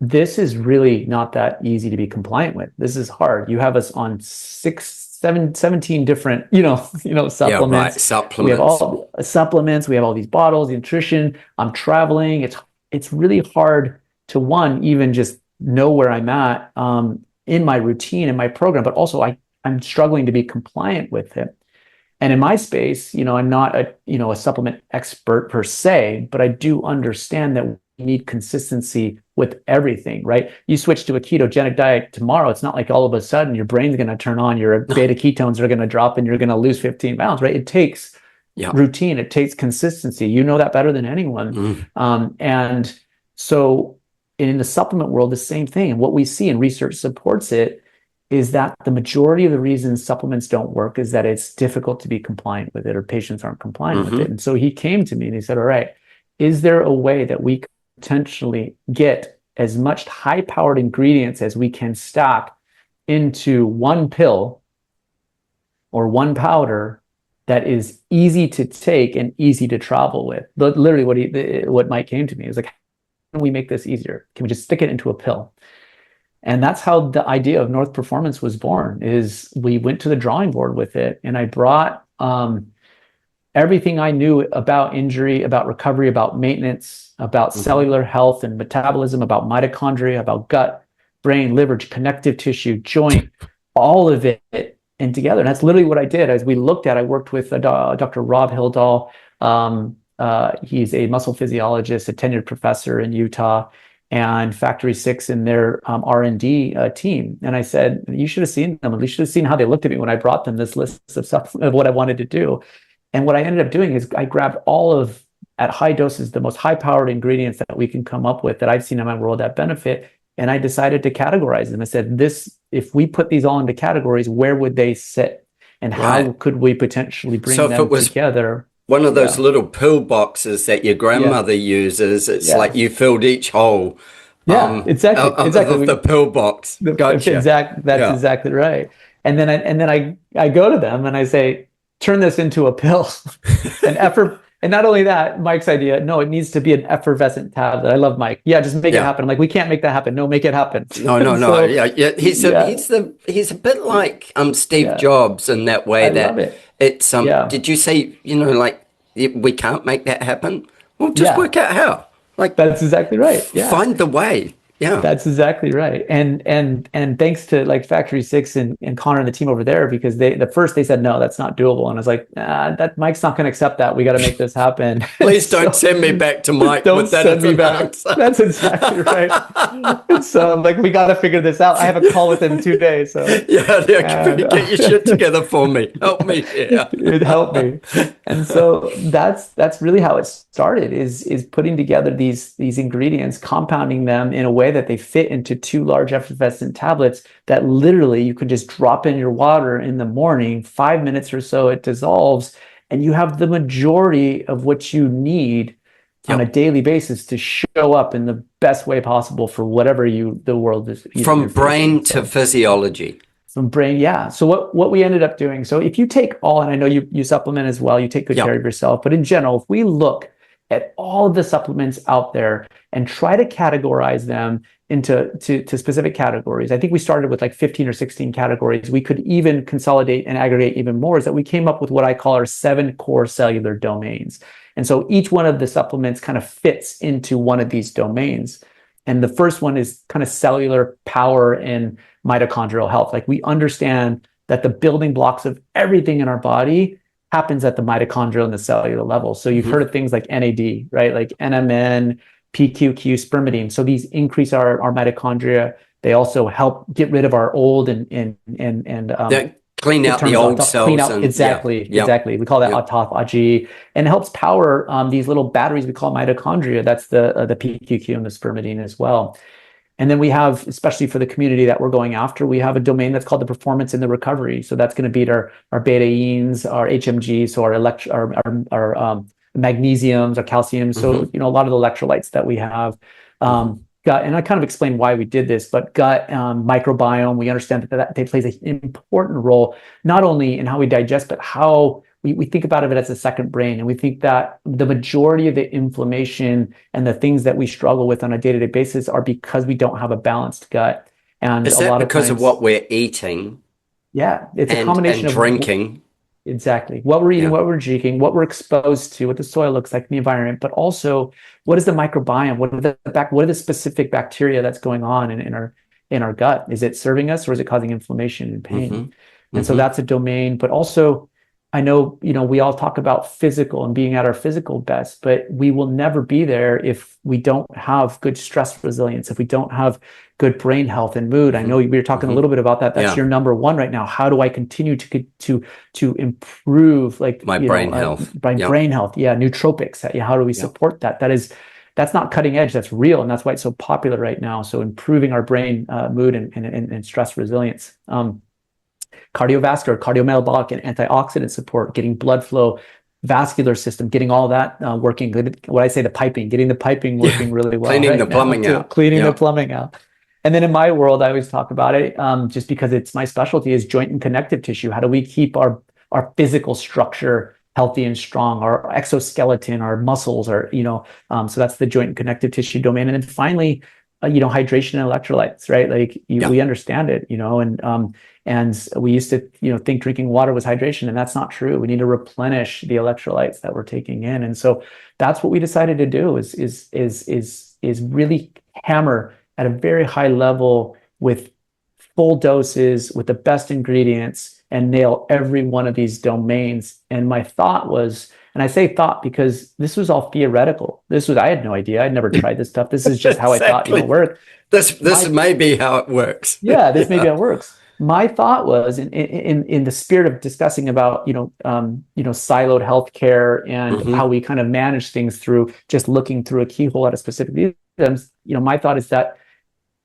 this is really not that easy to be compliant with. This is hard. You have us on 17 different, supplements. Yeah, right. Supplements. We have all supplements. We have all these bottles, nutrition. I'm traveling. It's really hard to even just know where I'm at in my routine and my program, but also I'm struggling to be compliant with it. And in my space, I'm not a supplement expert per se, but I do understand that we need consistency with everything, right? You switch to a ketogenic diet tomorrow, it's not like all of a sudden your brain's going to turn on, your beta ketones are going to drop and you're going to lose 15 pounds, right? It takes routine, it takes consistency. You know that better than anyone. And so in the supplement world, the same thing. And what we see, and research supports it, is that the majority of the reasons supplements don't work is that it's difficult to be compliant with it, or patients aren't compliant with it. And so he came to me and he said, all right, is there a way that we could potentially get as much high-powered ingredients as we can stack into one pill or one powder that is easy to take and easy to travel with? But literally what Mike came to me is like, how can we make this easier? Can we just stick it into a pill? And that's how the idea of North Performance was born. Is we went to the drawing board with it, and I brought everything I knew about injury, about recovery, about maintenance, about cellular health and metabolism, about mitochondria, about gut, brain, liver, connective tissue, joint, all of it, and together. And that's literally what I did. As we looked at, I worked with Dr. Rob Hildahl. He's a muscle physiologist, a tenured professor in Utah, and Factory 6 in their R&D team. And I said, you should have seen them. You should have seen how they looked at me when I brought them this list of stuff of what I wanted to do. And what I ended up doing is I grabbed at high doses, the most high-powered ingredients that we can come up with that I've seen in my world that benefit. And I decided to categorize them. I said, if we put these all into categories, where would they sit? And how could we potentially bring them together? One of those little pill boxes that your grandmother uses. It's like you filled each hole. Exactly. Of the pill box. Gotcha. That's exactly right. And then I go to them and I say, turn this into a pill. And not only that, Mike's idea, no, it needs to be an effervescent tablet. I love Mike. Yeah, just make it happen. I'm like, we can't make that happen. No, make it happen. No. He's a bit like Steve Jobs in that way. Love it. It's did you say, we can't make that happen? Well, just work out how. Like, that's exactly right. Yeah. Find the way. Yeah. That's exactly right. And thanks to like Factory 6 and Connor and the team over there, because they said, no, that's not doable. And I was like, that Mike's not going to accept that. We got to make this happen. Please don't send me back to Mike. Don't send me back. That's exactly right. So I'm like, we got to figure this out. I have a call with him in 2 days. So get your shit together for me. Help me. Yeah. It helped me. And so that's really how it started, is putting together these ingredients, compounding them in a way that they fit into 2 large effervescent tablets that literally you could just drop in your water in the morning, 5 minutes or so, it dissolves, and you have the majority of what you need on a daily basis to show up in the best way possible for whatever the world is. From brain to physiology. From brain, yeah. So what we ended up doing, so if you take all, and I know you supplement as well, you take good care of yourself, but in general, if we look at all of the supplements out there and try to categorize them into specific categories. I think we started with like 15 or 16 categories. We could even consolidate and aggregate even more, is that we came up with what I call our 7 core cellular domains. And so each one of the supplements kind of fits into one of these domains. And the first one is kind of cellular power and mitochondrial health. Like, we understand that the building blocks of everything in our body happens at the mitochondrial and the cellular level. So you've heard of things like NAD, right? Like NMN, PQQ, spermidine. So these increase our mitochondria. They also help get rid of our old and that clean out the old cells. Clean out, exactly. We call that autophagy, and it helps power these little batteries we call mitochondria. That's the PQQ and the spermidine as well. And then we have, especially for the community that we're going after, we have a domain that's called the performance in the recovery. So that's going to be our beta-ines, our HMGs, so our magnesiums, our calciums. So, a lot of the electrolytes that we have. Gut, and I kind of explained why we did this, but gut microbiome, we understand that they plays an important role, not only in how we digest, but how we think about it as a second brain. And we think that the majority of the inflammation and the things that we struggle with on a day-to-day basis are because we don't have a balanced gut. And is that because of what we're eating? Yeah, it's a combination of drinking. Exactly. What we're eating, what we're drinking, what we're exposed to, what the soil looks like in the environment, but also what is the microbiome? What are the specific bacteria that's going on in our gut? Is it serving us, or is it causing inflammation and pain? And so that's a domain. But also, I know, we all talk about physical and being at our physical best, but we will never be there if we don't have good stress resilience, if we don't have good brain health and mood. I know we were talking a little bit about that. That's your number one right now. How do I continue to improve my brain health? Brain health. Yeah. Nootropics. How do we support that? That's not cutting edge. That's real. And that's why it's so popular right now. So improving our brain mood and stress resilience. Cardiovascular, cardiometabolic, and antioxidant support, getting blood flow, vascular system, getting all that working good. What I say, getting the piping working really well. Cleaning the plumbing out. Cleaning the plumbing out. And then in my world, I always talk about it, just because it's my specialty, is joint and connective tissue. How do we keep our physical structure healthy and strong, our exoskeleton, our muscles, so that's the joint and connective tissue domain. And then finally, hydration and electrolytes, right? We understand it, and we used to, think drinking water was hydration, and that's not true. We need to replenish the electrolytes that we're taking in. And so that's what we decided to do is really hammer at a very high level with full doses, with the best ingredients, and nail every one of these domains. And my thought was, and I say thought because this was all theoretical. I had no idea. I'd never tried this stuff. This is just how I thought it would work. This may be how it works. Yeah, this may be how it works. My thought was, in the spirit of discussing about siloed healthcare and how we kind of manage things through just looking through a keyhole at a specific systems. My thought is that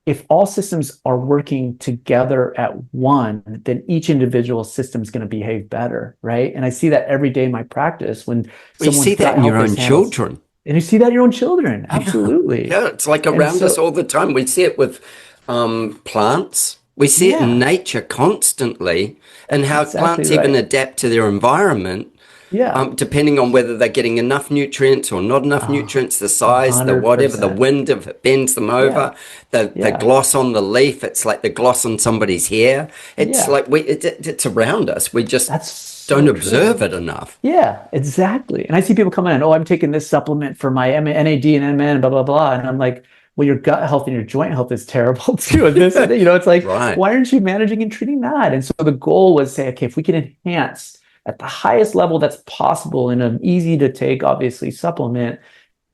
if all systems are working together at one, then each individual system is going to behave better, right? And I see that every day in my practice when you see that in your own children. And you see that in your own children, absolutely. Yeah, it's like around us all the time. We see it with plants. We see it in nature constantly, and how plants even adapt to their environment. Yeah. Depending on whether they're getting enough nutrients or not enough nutrients, the size, 100%. The whatever, the wind, if it bends them over, the gloss on the leaf, it's like the gloss on somebody's hair. It's like it's around us. We just don't observe it enough. Yeah, exactly. And I see people coming in, I'm taking this supplement for my NAD and MN, blah, blah, blah. And I'm like, well, your gut health and your joint health is terrible too. And this, it's like, why aren't you managing and treating that? And so the goal was say, okay, if we can enhance at the highest level that's possible in an easy to take, obviously, supplement,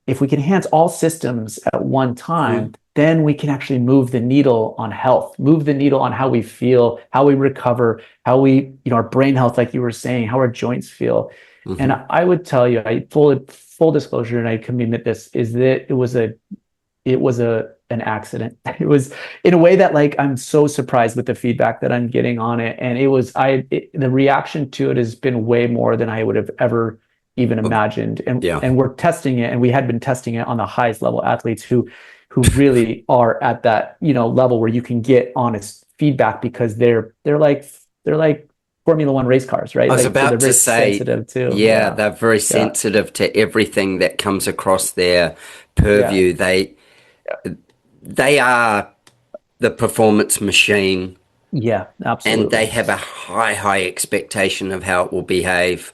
if we can enhance all systems at one time, then we can actually move the needle on health, move the needle on how we feel, how we recover, how we, our brain health, like you were saying, how our joints feel. And I would tell you, full disclosure, and I can admit this, is that it was an accident. It was in a way that I'm so surprised with the feedback that I'm getting on it. And the reaction to it has been way more than I would have ever even imagined. And we're testing it, and we had been testing it on the highest level athletes who really are at that, level where you can get honest feedback, because they're like Formula One race cars, right? I was about to say, sensitive too. They're very sensitive to everything that comes across their purview. They are the performance machine. Yeah, absolutely. And they have a high expectation of how it will behave.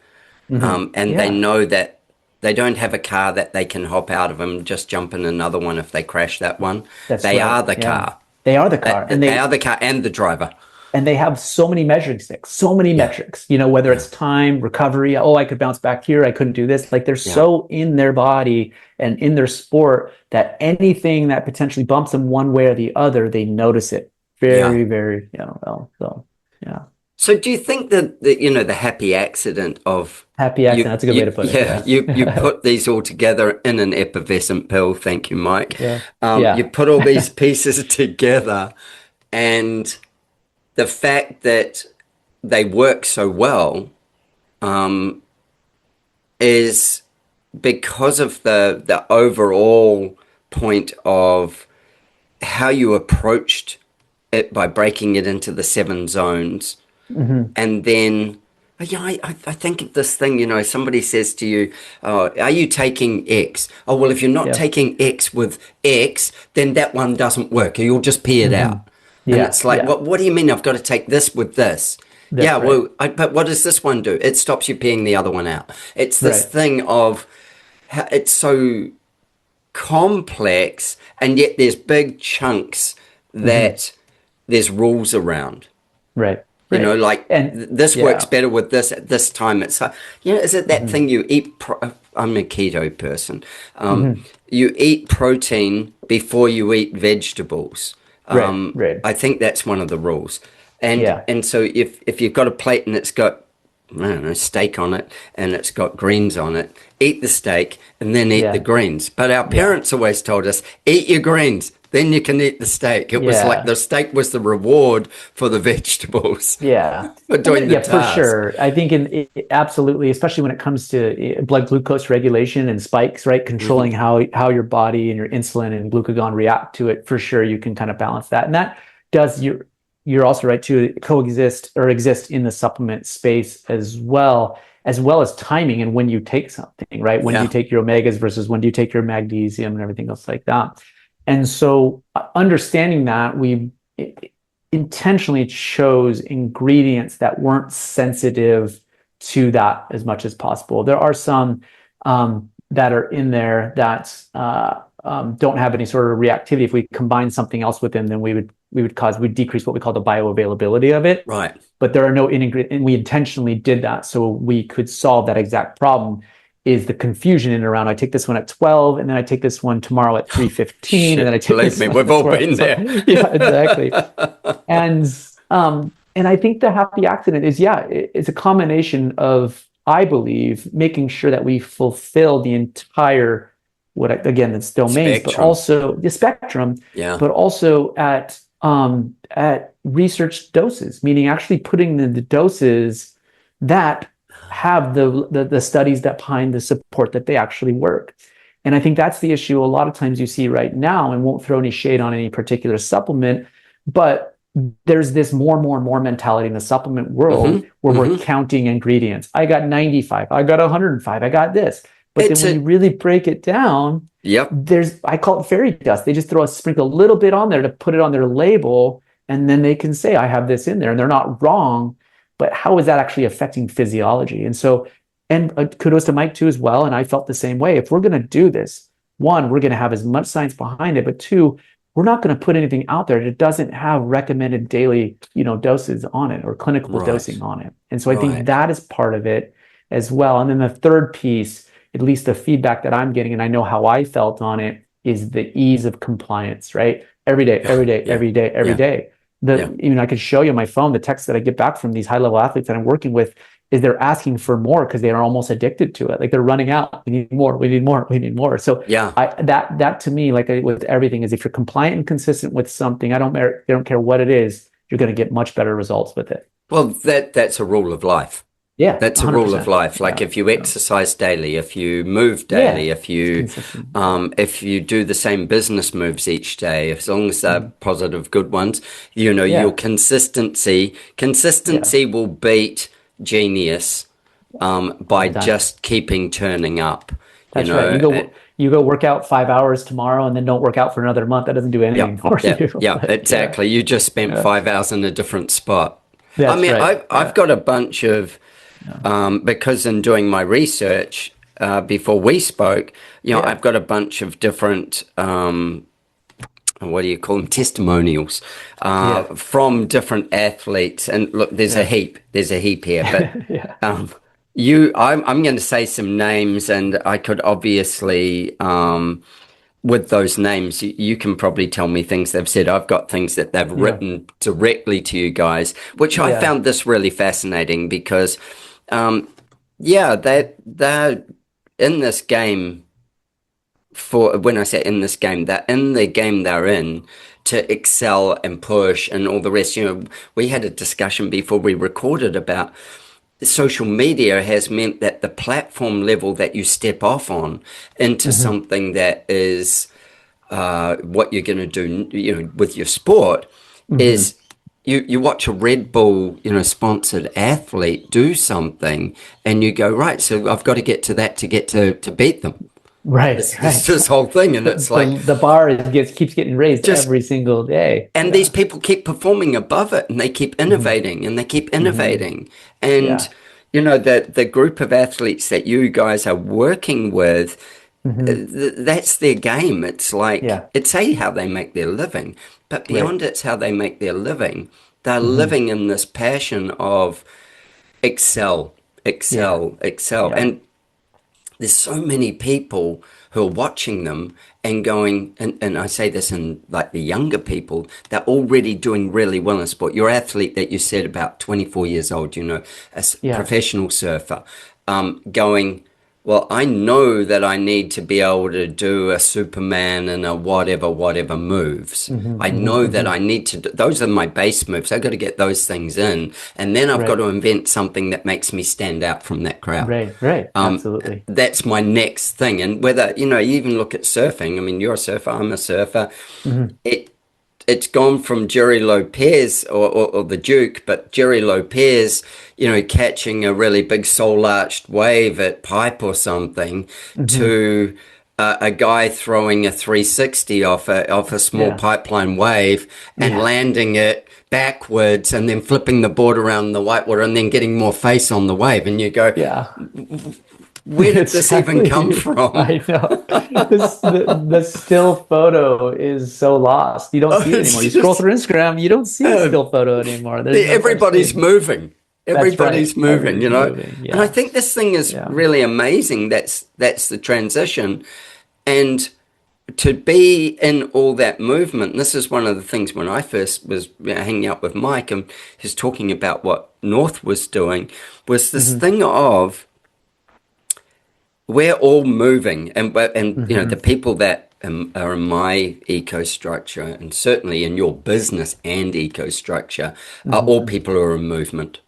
They know that they don't have a car that they can hop out of and just jump in another one if they crash that one. They are the car. They are the car. They are the car and the driver. And they have so many measuring sticks, so many metrics, whether it's time, recovery, I could bounce back here, I couldn't do this. They're so in their body and in their sport that anything that potentially bumps them one way or the other, they notice it very, very, well. So, yeah. So do you think that the happy accident of Happy accident, that's a good way to put it. Yeah, you put these all together in an effervescent pill. Thank you, Mike. Yeah. You put all these pieces together, and the fact that they work so well is because of the overall point of how you approached it by breaking it into the 7 zones. And then, I think of this thing, somebody says to you, oh, are you taking X? Oh, well, if you're not taking X with X, then that one doesn't work. You'll just pee it out. And it's like, what do you mean I've got to take this with this? That's well, but what does this one do? It stops you peeing the other one out. It's this thing of how it's so complex, and yet there's big chunks that there's rules around. Right. This works better with this at this time. It's is it that thing you eat? I'm a keto person. You eat protein before you eat vegetables. I think that's one of the rules. And so if you've got a plate and it's got, I don't know, steak on it and it's got greens on it, eat the steak and then eat the greens. But our parents always told us, eat your greens, then you can eat the steak. It was like the steak was the reward for the vegetables. For doing the task. For sure. I think absolutely, especially when it comes to blood glucose regulation and spikes, right? Controlling how your body and your insulin and glucagon react to it. For sure, you can kind of balance that. And that does, you're also right to coexist or exist in the supplement space as well as timing and when you take something, right? When you take your omegas versus when do you take your magnesium and everything else like that. And so understanding that, we intentionally chose ingredients that weren't sensitive to that as much as possible. There are some that are in there that don't have any sort of reactivity. If we combine something else with them, then we'd decrease what we call the bioavailability of it. Right. But there are no ingredients, and we intentionally did that so we could solve that exact problem. Is the confusion in and around, I take this one at 12 and then I take this one tomorrow at 3:15 and then I take believe this me, one we've all been there. Exactly. And I think the happy accident is it's a combination of, I believe, making sure that we fulfill the entire it's domains, spectrum. But also the spectrum, but also at research doses, meaning actually putting in the doses that have the studies that behind the support that they actually work. And I think that's the issue a lot of times you see right now, and won't throw any shade on any particular supplement, but there's this more mentality in the supplement world where we're counting ingredients. I got 95, I got 105, I got this. But then when you really break it down, I call it fairy dust. They just sprinkle a little bit on there to put it on their label, and then they can say, I have this in there, and they're not wrong. But how is that actually affecting physiology? And so, kudos to Mike too as well. And I felt the same way. If we're going to do this, one, we're going to have as much science behind it, but two, we're not going to put anything out there that doesn't have recommended daily, doses on it or clinical dosing on it. And so I think that is part of it as well. And then the third piece, at least the feedback that I'm getting, and I know how I felt on it, is the ease of compliance, right? Every day. Even I could show you on my phone the text that I get back from these high-level athletes that I'm working with is they're asking for more because they are almost addicted to it. Like they're running out. We need more. So that to me, like with everything, is if you're compliant and consistent with something, I don't care what it is, you're going to get much better results with it. Well, that's a rule of life. Yeah, that's a rule of life. Like if you exercise daily, if you move daily, if you do the same business moves each day, as long as they're positive, good ones, your consistency will beat genius by just keeping turning up. That's right. You go work out 5 hours tomorrow and then don't work out for another month. That doesn't do anything for you. Yeah, exactly. You just spent 5 hours in a different spot. I've got a bunch of because in doing my research before we spoke, I've got a bunch of different what do you call them, testimonials from different athletes. And look, there's a heap here, but I'm going to say some names, and I could obviously with those names, you can probably tell me things they've said. I've got things that they've written directly to you guys, which I found this really fascinating because, they're in this game. For when I say in this game, they're in the game they're in to excel and push and all the rest. You know, we had a discussion before we recorded about social media has meant that the platform level that you step off on into something that is what you're going to do, you know, with your sport is you watch a Red Bull, you know, sponsored athlete do something and you go, right, so I've got to get to that to get to beat them. Right. It's this whole thing. And it's like the bar keeps getting raised every single day. And these people keep performing above it and they keep innovating and they keep innovating. And, you know, the group of athletes that you guys are working with, that's their game. It's like, it's how they make their living. But beyond it's how they make their living. They're living in this passion of excel. Yeah. And there's so many people who are watching them and going, and I say this in like the younger people, they're already doing really well in sport. Your athlete that you said about 24 years old, you know, a professional surfer, going, well, I know that I need to be able to do a Superman and a whatever moves. I know that I need to, those are my base moves. I've got to get those things in. And then I've got to invent something that makes me stand out from that crowd. Right. Absolutely. That's my next thing. And whether, you know, you even look at surfing. I mean, you're a surfer, I'm a surfer. It's gone from Jerry Lopez or the Duke, but Jerry Lopez, you know, catching a really big soul-arched wave at Pipe or something to a guy throwing a 360 off a small pipeline wave and landing it backwards and then flipping the board around the whitewater and then getting more face on the wave. And you go, where did this even come from? I know. The still photo is so lost. You don't see it anymore. You scroll through Instagram, you don't see a still photo anymore. Everybody's moving. Everybody's moving, you know. Yeah. And I think this thing is really amazing. That's the transition. And to be in all that movement, this is one of the things when I first was hanging out with Mike and he's talking about what North was doing, was this thing of we're all moving, and you know, the people that are in my eco-structure, and certainly in your business and eco-structure, are all people who are in movement.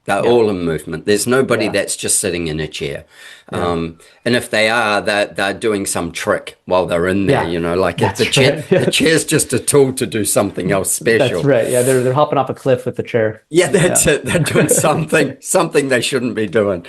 They're all in movement. There's nobody that's just sitting in a chair. And if they are, they're doing some trick while they're in there, you know, like the chair's just a tool to do something else special. That's right. Yeah, they're hopping off a cliff with the chair. Yeah, that's it. They're doing something they shouldn't be doing.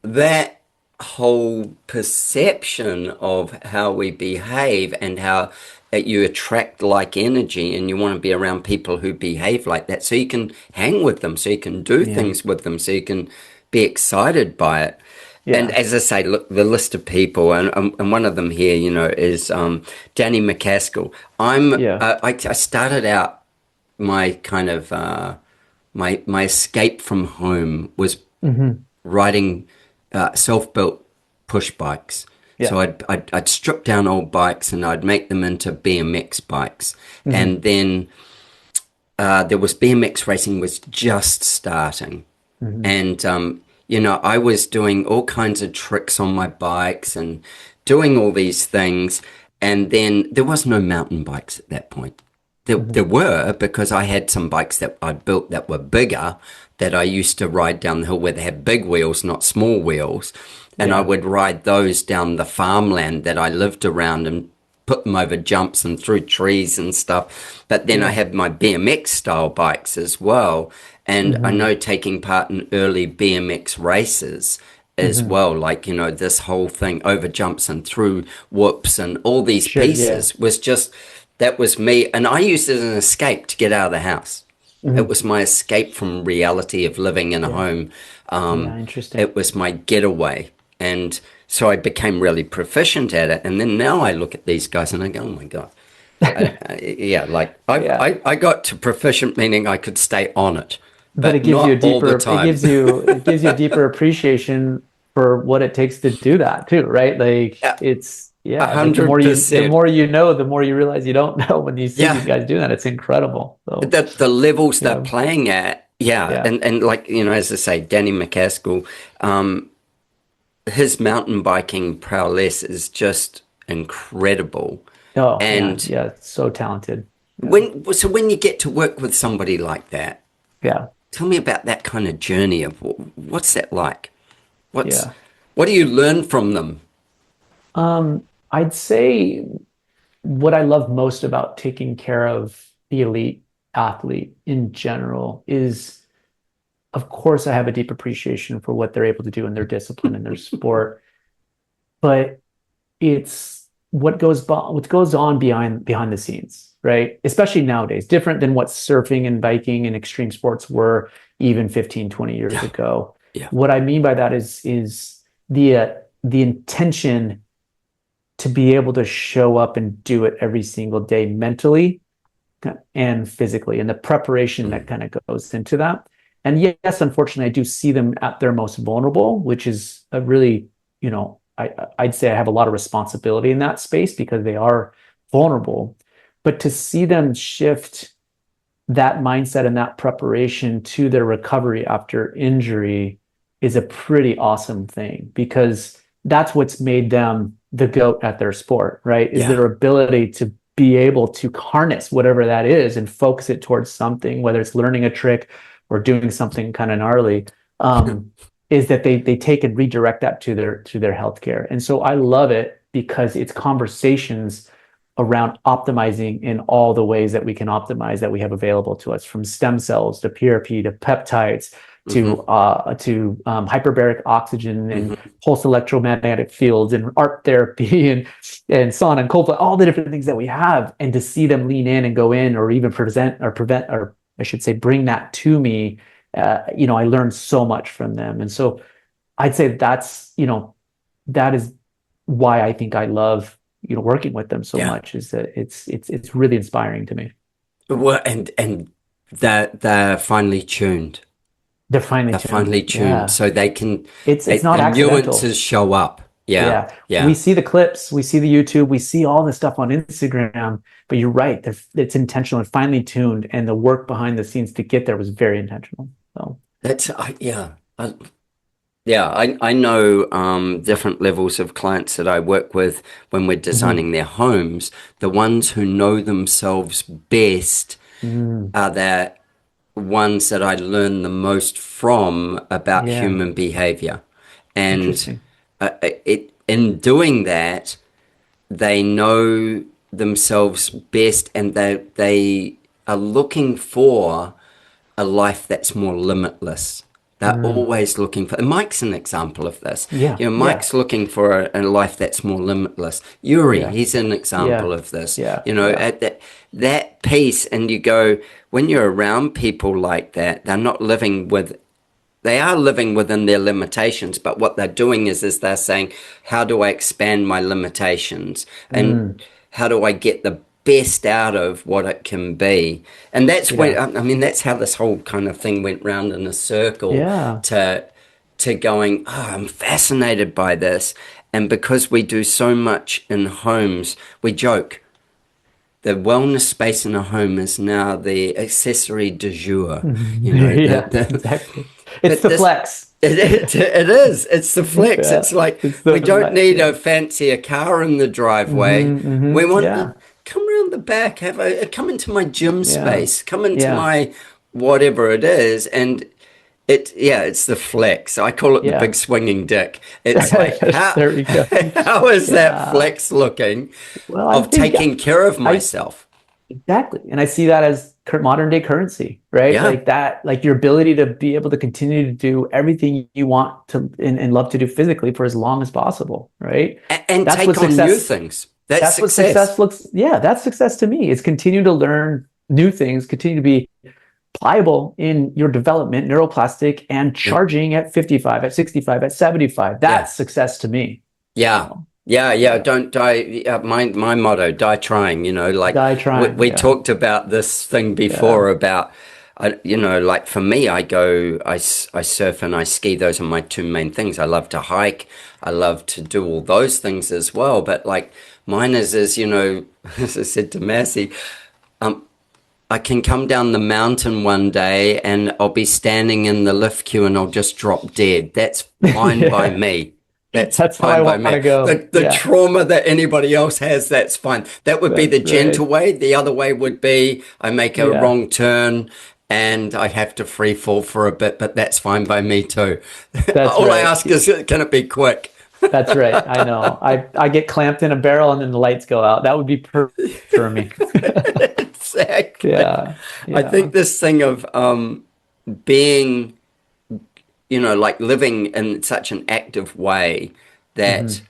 That whole perception of how we behave and how you attract like energy, and you want to be around people who behave like that so you can hang with them, so you can do things with them, so you can be excited by it. And as I say, look, the list of people, and one of them here, you know, is Danny McCaskill. I started out my kind of my escape from home was riding self-built push bikes. So I'd strip down old bikes and I'd make them into BMX bikes. And then there was BMX racing was just starting. And, you know, I was doing all kinds of tricks on my bikes and doing all these things. And then there was no mountain bikes at that point. There were, because I had some bikes that I'd built that were bigger that I used to ride down the hill where they had big wheels, not small wheels. And I would ride those down the farmland that I lived around and put them over jumps and through trees and stuff. But then I had my BMX style bikes as well. And I know taking part in early BMX races as well, like, you know, this whole thing over jumps and through whoops and all these pieces was just, that was me. And I used it as an escape to get out of the house. It was my escape from reality of living in a home. Interesting. It was my getaway. And so I became really proficient at it. And then now I look at these guys and I go, oh my God. I got to proficient, meaning I could stay on it. But it gives you a deeper, it gives you a deeper appreciation for what it takes to do that too, right? Like it's, yeah, like the 100%. more you know, the more you realize you don't know when you see these guys doing that. It's incredible. So, the levels they're playing at. Yeah. And like, you know, as I say, Danny McCaskill, his mountain biking prowess is just incredible. Oh, and yeah, so talented. When you get to work with somebody like that, tell me about that kind of journey of what's that like? What do you learn from them? I'd say what I love most about taking care of the elite athlete in general is, of course, I have a deep appreciation for what they're able to do in their discipline and their sport, but it's what goes on behind the scenes, right? Especially nowadays, different than what surfing and biking and extreme sports were even 15, 20 years ago. What I mean by that is the intention to be able to show up and do it every single day mentally and physically, and the preparation that kind of goes into that. And yes, unfortunately, I do see them at their most vulnerable, which is a really, you know, I'd say I have a lot of responsibility in that space because they are vulnerable. But to see them shift that mindset and that preparation to their recovery after injury is a pretty awesome thing, because that's what's made them the GOAT at their sport, right? Is their ability to be able to harness whatever that is and focus it towards something, whether it's learning a trick or doing something kind of gnarly, is that they take and redirect that to their healthcare. And so I love it because it's conversations around optimizing in all the ways that we can optimize that we have available to us, from stem cells to PRP to peptides to hyperbaric oxygen and pulse electromagnetic fields and art therapy and sauna and cold plunge, all the different things that we have. And to see them lean in and go in, or even bring that to me, you know, I learned so much from them. And so I'd say that's, you know, that is why I think I love, you know, working with them so much, is that it's really inspiring to me. Well, and they're finely tuned. They're finely tuned, so they can. It's not accidental. Nuances show up. Yeah. We see the clips, we see the YouTube, we see all this stuff on Instagram. But you're right; it's intentional and finely tuned, and the work behind the scenes to get there was very intentional. So that's I know different levels of clients that I work with when we're designing their homes. The ones who know themselves best are the ones that I learn the most from about human behavior. And in doing that, they know themselves best, and they are looking for a life that's more limitless. They're always looking for, and Mike's an example of this. You know, Mike's looking for a life that's more limitless. Yuri, he's an example of this. You know, at that piece, and you go, when you're around people like that, they are living within their limitations, but what they're doing is they're saying, how do I expand my limitations? And how do I get the best out of what it can be? And that's when, I mean, that's how this whole kind of thing went round in a circle to going, I'm fascinated by this. And because we do so much in homes, we joke, the wellness space in a home is now the accessory du jour. You know, exactly. It's the flex. It is. It's the flex. It's like, we don't need a fancier car in the driveway. We want come around the back, come into my gym space, come into my whatever it is, and it's the flex. I call it the big swinging dick. It's like, there we go. How is that flex looking of taking care of myself? Exactly. And I see that as modern day currency, right? Like that, like your ability to be able to continue to do everything you want to and love to do physically for as long as possible, right? And that's take on new things. That's what success looks. That's success to me. Is continue to learn new things, continue to be pliable in your development, neuroplastic, and charging at 55, at 65, at 75. That's success to me. Don't die. My motto: die trying. You know, like die trying. We talked about this thing before about like for me, I surf and I ski. Those are my two main things. I love to hike. I love to do all those things as well. But like mine is, as I said to Masi, I can come down the mountain one day and I'll be standing in the lift queue and I'll just drop dead. That's fine by me. That's how fine I by want me. to go. The trauma that anybody else has, that's fine. That would be the gentle way. The other way would be I make a wrong turn and I have to free fall for a bit, but that's fine by me too. All I ask is, can it be quick? That's right. I know. I get clamped in a barrel and then the lights go out. That would be perfect for me. Exactly. Yeah. I think this thing of being, like living in such an active way that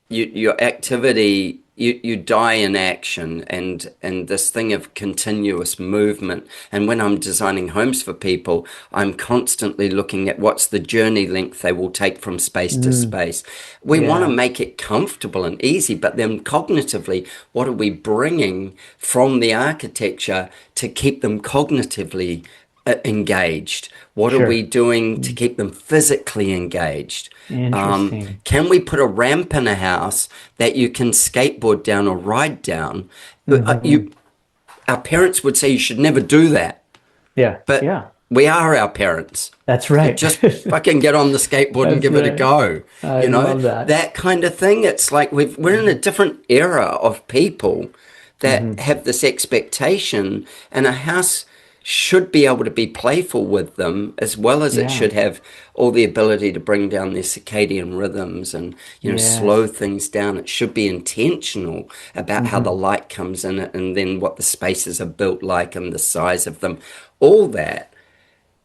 your activity, you die in action, and this thing of continuous movement. And when I'm designing homes for people, I'm constantly looking at what's the journey length they will take from space to space. We want to make it comfortable and easy, but then cognitively, what are we bringing from the architecture to keep them cognitively engaged? What are we doing to keep them physically engaged? Interesting. Can we put a ramp in a house that you can skateboard down or ride down? Our parents would say you should never do that. Yeah. But we are our parents. That's right. Just fucking get on the skateboard and give it a go. I love that. Kind of thing. It's like we're in a different era of people that have this expectation, and a house should be able to be playful with them, as well as it should have all the ability to bring down their circadian rhythms and slow things down. It should be intentional about how the light comes in it, and then what the spaces are built like and the size of them, all that.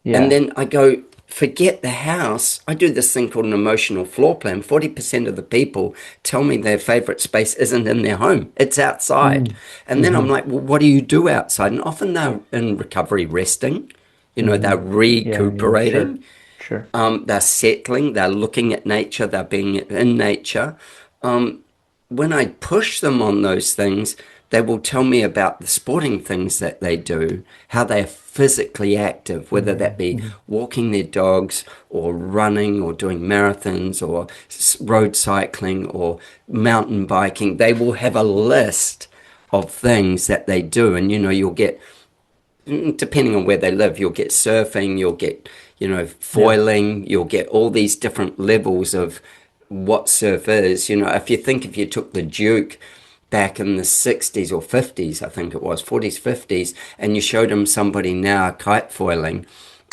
And then I go, forget the house. I do this thing called an emotional floor plan. 40% of the people tell me their favorite space isn't in their home. It's outside. And then I'm like, well, what do you do outside? And often they're in recovery resting. They're recuperating. Sure. They're settling. They're looking at nature. They're being in nature. When I push them on those things, they will tell me about the sporting things that they do, how they're physically active, whether that be walking their dogs or running or doing marathons or road cycling or mountain biking. They will have a list of things that they do. And, you'll get, depending on where they live, you'll get surfing, you'll get, foiling, you'll get all these different levels of what surf is. If you took the Duke back in the 60s or 50s, I think it was 40s, 50s, and you showed him somebody now kite foiling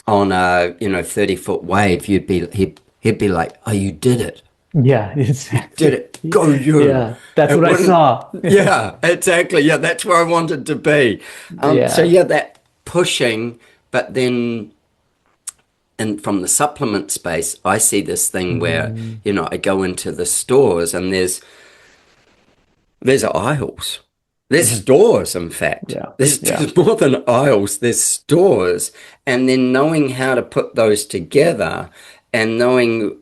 on a 30-foot wave, he'd be like, oh, you did it. Yeah, did it. Go you. Yeah, that's what I saw. Yeah, exactly. Yeah, that's where I wanted to be. So that pushing, but then, and from the supplement space, I see this thing where I go into the stores and there's aisles. There's stores, in fact. There's more than aisles. There's stores. And then knowing how to put those together, and knowing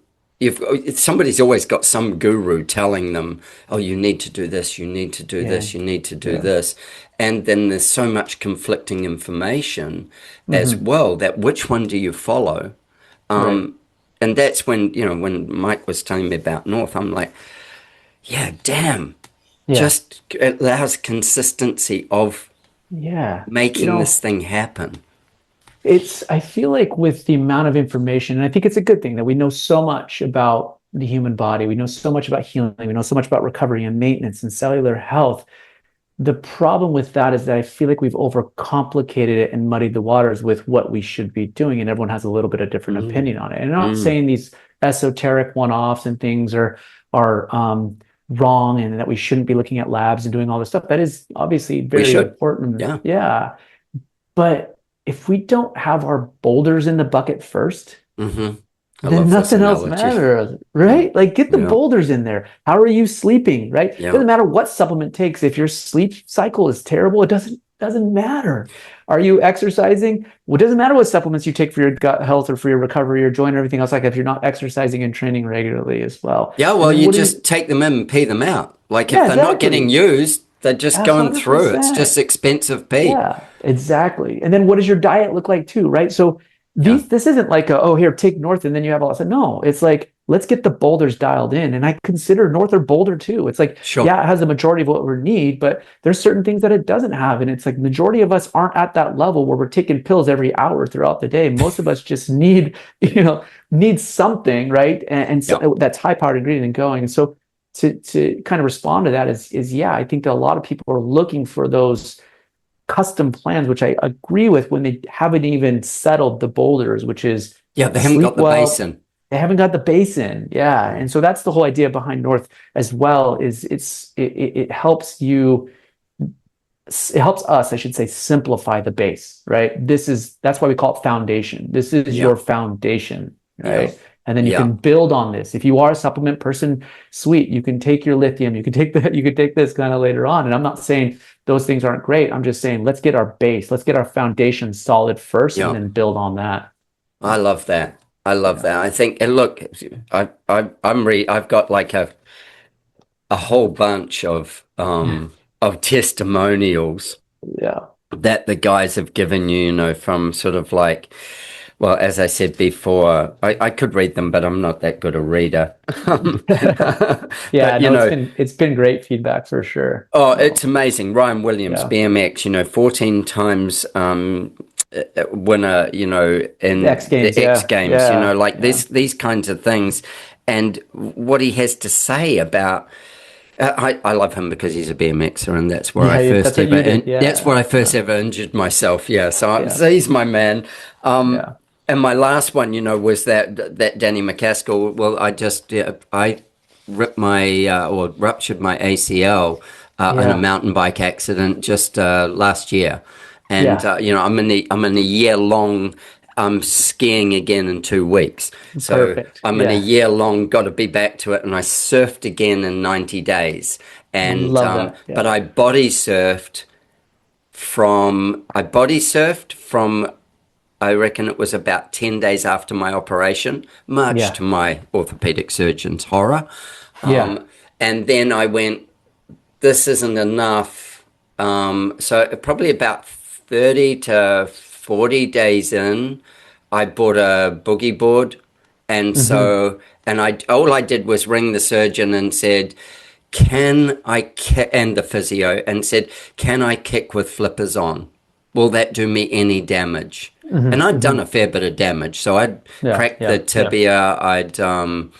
somebody's always got some guru telling them, oh, you need to do this, you need to do this, you need to do this. And then there's so much conflicting information as well, that which one do you follow? And that's when, when Mike was telling me about North, I'm like, yeah, damn. Just allows consistency of making this thing happen. I feel like with the amount of information, and I think it's a good thing that we know so much about the human body, we know so much about healing, we know so much about recovery and maintenance and cellular health. The problem with that is that I feel like we've overcomplicated it and muddied the waters with what we should be doing, and everyone has a little bit of different opinion on it. And I'm not saying these esoteric one-offs and things are wrong, and that we shouldn't be looking at labs and doing all this stuff. That is obviously very important. Yeah. But if we don't have our boulders in the bucket first, then nothing else matters, right? Like, get the boulders in there. How are you sleeping, right? It doesn't matter what supplement takes. If your sleep cycle is terrible, it doesn't matter. Are you exercising? Well, it doesn't matter what supplements you take for your gut health or for your recovery or joint or everything else, like if you're not exercising and training regularly as well. Yeah, well, you just take them in and pee them out. Like if they're not getting used, They're just That's going through. It's 100%. just expensive pee. Yeah, exactly. And then what does your diet look like too, right? So this isn't like oh, here, take North and then you have all that. No, it's like, let's get the boulders dialed in. And I consider North or Boulder too. It's like, yeah, it has the majority of what we need, but there's certain things that it doesn't have. And it's like majority of us aren't at that level where we're taking pills every hour throughout the day. Most of us just need, need something, right? And so that's high powered ingredient and going. And so to kind of respond to that is yeah, I think that a lot of people are looking for those custom plans, which I agree with, when they haven't even settled the boulders, which is they haven't got the basin. They haven't got the basin. Yeah. And so that's the whole idea behind North as well, is it helps you, it helps us, I should say, simplify the base, right? That's why we call it foundation. This is your foundation, right? And then you can build on this. If you are a supplement person, sweet, you can take your lithium, you can take this kind of later on. And I'm not saying those things aren't great. I'm just saying, let's get our base, let's get our foundation solid first, and then build on that. I love that. I think, and look, I've got like a whole bunch of testimonials that the guys have given you, from sort of like, well, as I said before, I could read them, but I'm not that good a reader. It's been great feedback for sure. Oh, it's amazing. Ryan Williams, BMX, 14 times winner, in the X Games, these kinds of things. And what he has to say about, I love him because he's a BMXer, and that's where that's where I first ever injured myself. So he's my man. And my last one, was that Danny McCaskill. Well, I ripped ruptured my ACL in a mountain bike accident just last year, and I'm in a year long. I'm skiing again in 2 weeks, so perfect. I'm in a year long. Got to be back to it, and I surfed again in 90 days, and but I body surfed from. I reckon it was about 10 days after my operation, much to my orthopedic surgeon's horror. And then I went, this isn't enough. So probably about 30 to 40 days in, I bought a boogie board. And all I did was ring the surgeon and said, and the physio, and said, can I kick with flippers on? Will that do me any damage? And I'd done a fair bit of damage. So I'd cracked the tibia, I'd torn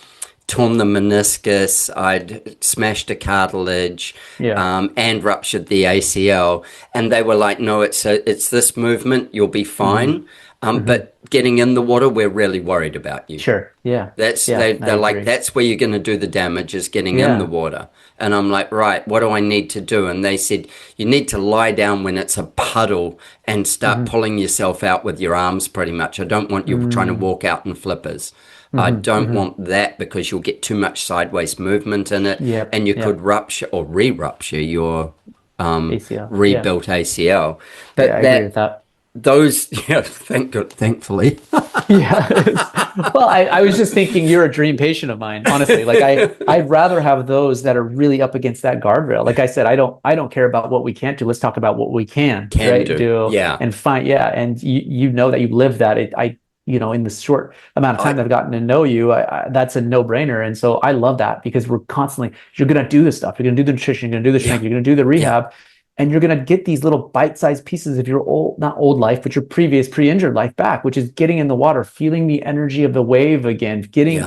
the meniscus, I'd smashed a cartilage, and ruptured the ACL. And they were like, no, it's this movement, you'll be fine. But getting in the water, we're really worried about you. Sure. Yeah. They're like, that's where you're going to do the damage, is getting in the water. And I'm like, right, what do I need to do? And they said, you need to lie down when it's a puddle and start pulling yourself out with your arms pretty much. I don't want you trying to walk out in flippers. I don't want that, because you'll get too much sideways movement in it, and you could rupture or re-rupture your ACL. Rebuilt ACL. But I agree with that. Those, thankfully. Well, I was just thinking, you're a dream patient of mine, honestly. Like I'd rather have those that are really up against that guardrail. Like I said, I don't care about what we can't do. Let's talk about what we can do. And find, and you know that you live that. In the short amount of time that I've gotten to know you, that's a no-brainer. And so I love that, because we're constantly, you're going to do this stuff. You're going to do the nutrition, you're going to do the strength, you're going to do the rehab. And you're going to get these little bite-sized pieces of your not old life, but your previous pre-injured life back, which is getting in the water, feeling the energy of the wave again, getting,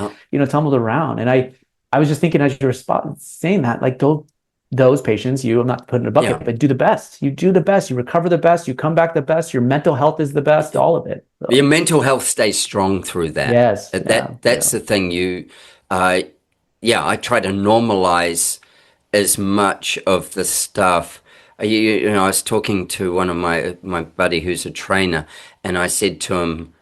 tumbled around. And I was just thinking, as you were saying that, like those patients, I'm not putting in a bucket, but do the best. You do the best. You recover the best. You come back the best. Your mental health is the best. All of it. So. Your mental health stays strong through that. Yes. That's the thing. I try to normalize as much of the stuff. I was talking to one of my buddy who's a trainer, and I said to him,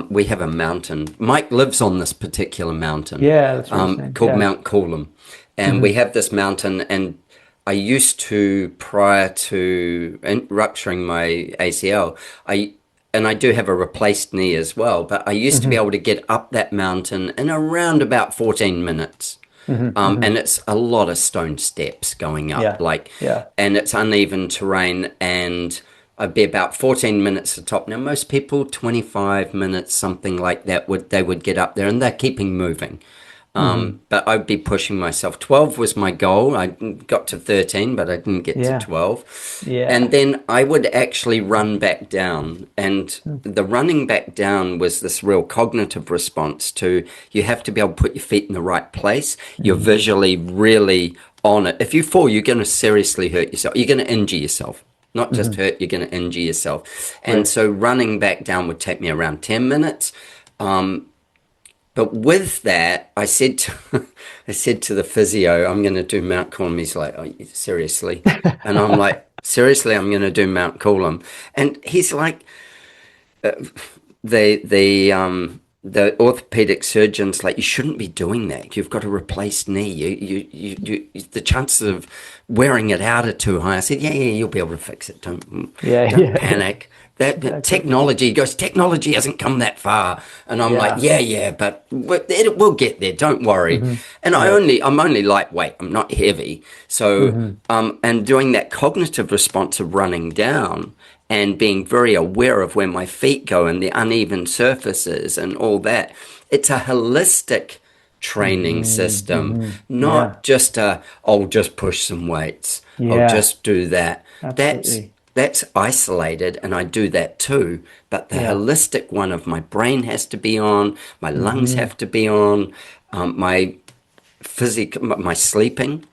we have a mountain. Mike lives on this particular mountain. That's called Mount Coolum. And we have this mountain, and I used to, prior to rupturing my ACL, and I do have a replaced knee as well, but I used to be able to get up that mountain in around about 14 minutes. And it's a lot of stone steps going up, and it's uneven terrain, and I'd be about 14 minutes at the top. Now, most people, 25 minutes, something like that, they would get up there, and they're keeping moving. But I'd be pushing myself. 12 was my goal. I got to 13, but I didn't get to 12. And then I would actually run back down. And the running back down was this real cognitive response to, you have to be able to put your feet in the right place. You're visually really on it. If you fall, you're going to seriously hurt yourself. You're going to injure yourself. Not just hurt, you're going to injure yourself. And so running back down would take me around 10 minutes. But with that, I said to the physio, I'm going to do Mount Coolum. He's like, oh, seriously? And I'm like, seriously, I'm going to do Mount Coolum. And he's like, the orthopedic surgeon's like, you shouldn't be doing that. You've got a replaced knee. You the chances of wearing it out are too high. I said, yeah, you'll be able to fix it. Don't panic. That technology hasn't come that far. And I'm like, but we'll get there. Don't worry. And I'm only lightweight. I'm not heavy. So, and doing that cognitive response of running down and being very aware of where my feet go and the uneven surfaces and all that. It's a holistic training system, not just I'll just push some weights. I'll just do that. Absolutely. That's isolated, and I do that too. But the holistic one of my brain has to be on, my lungs have to be on, my sleeping,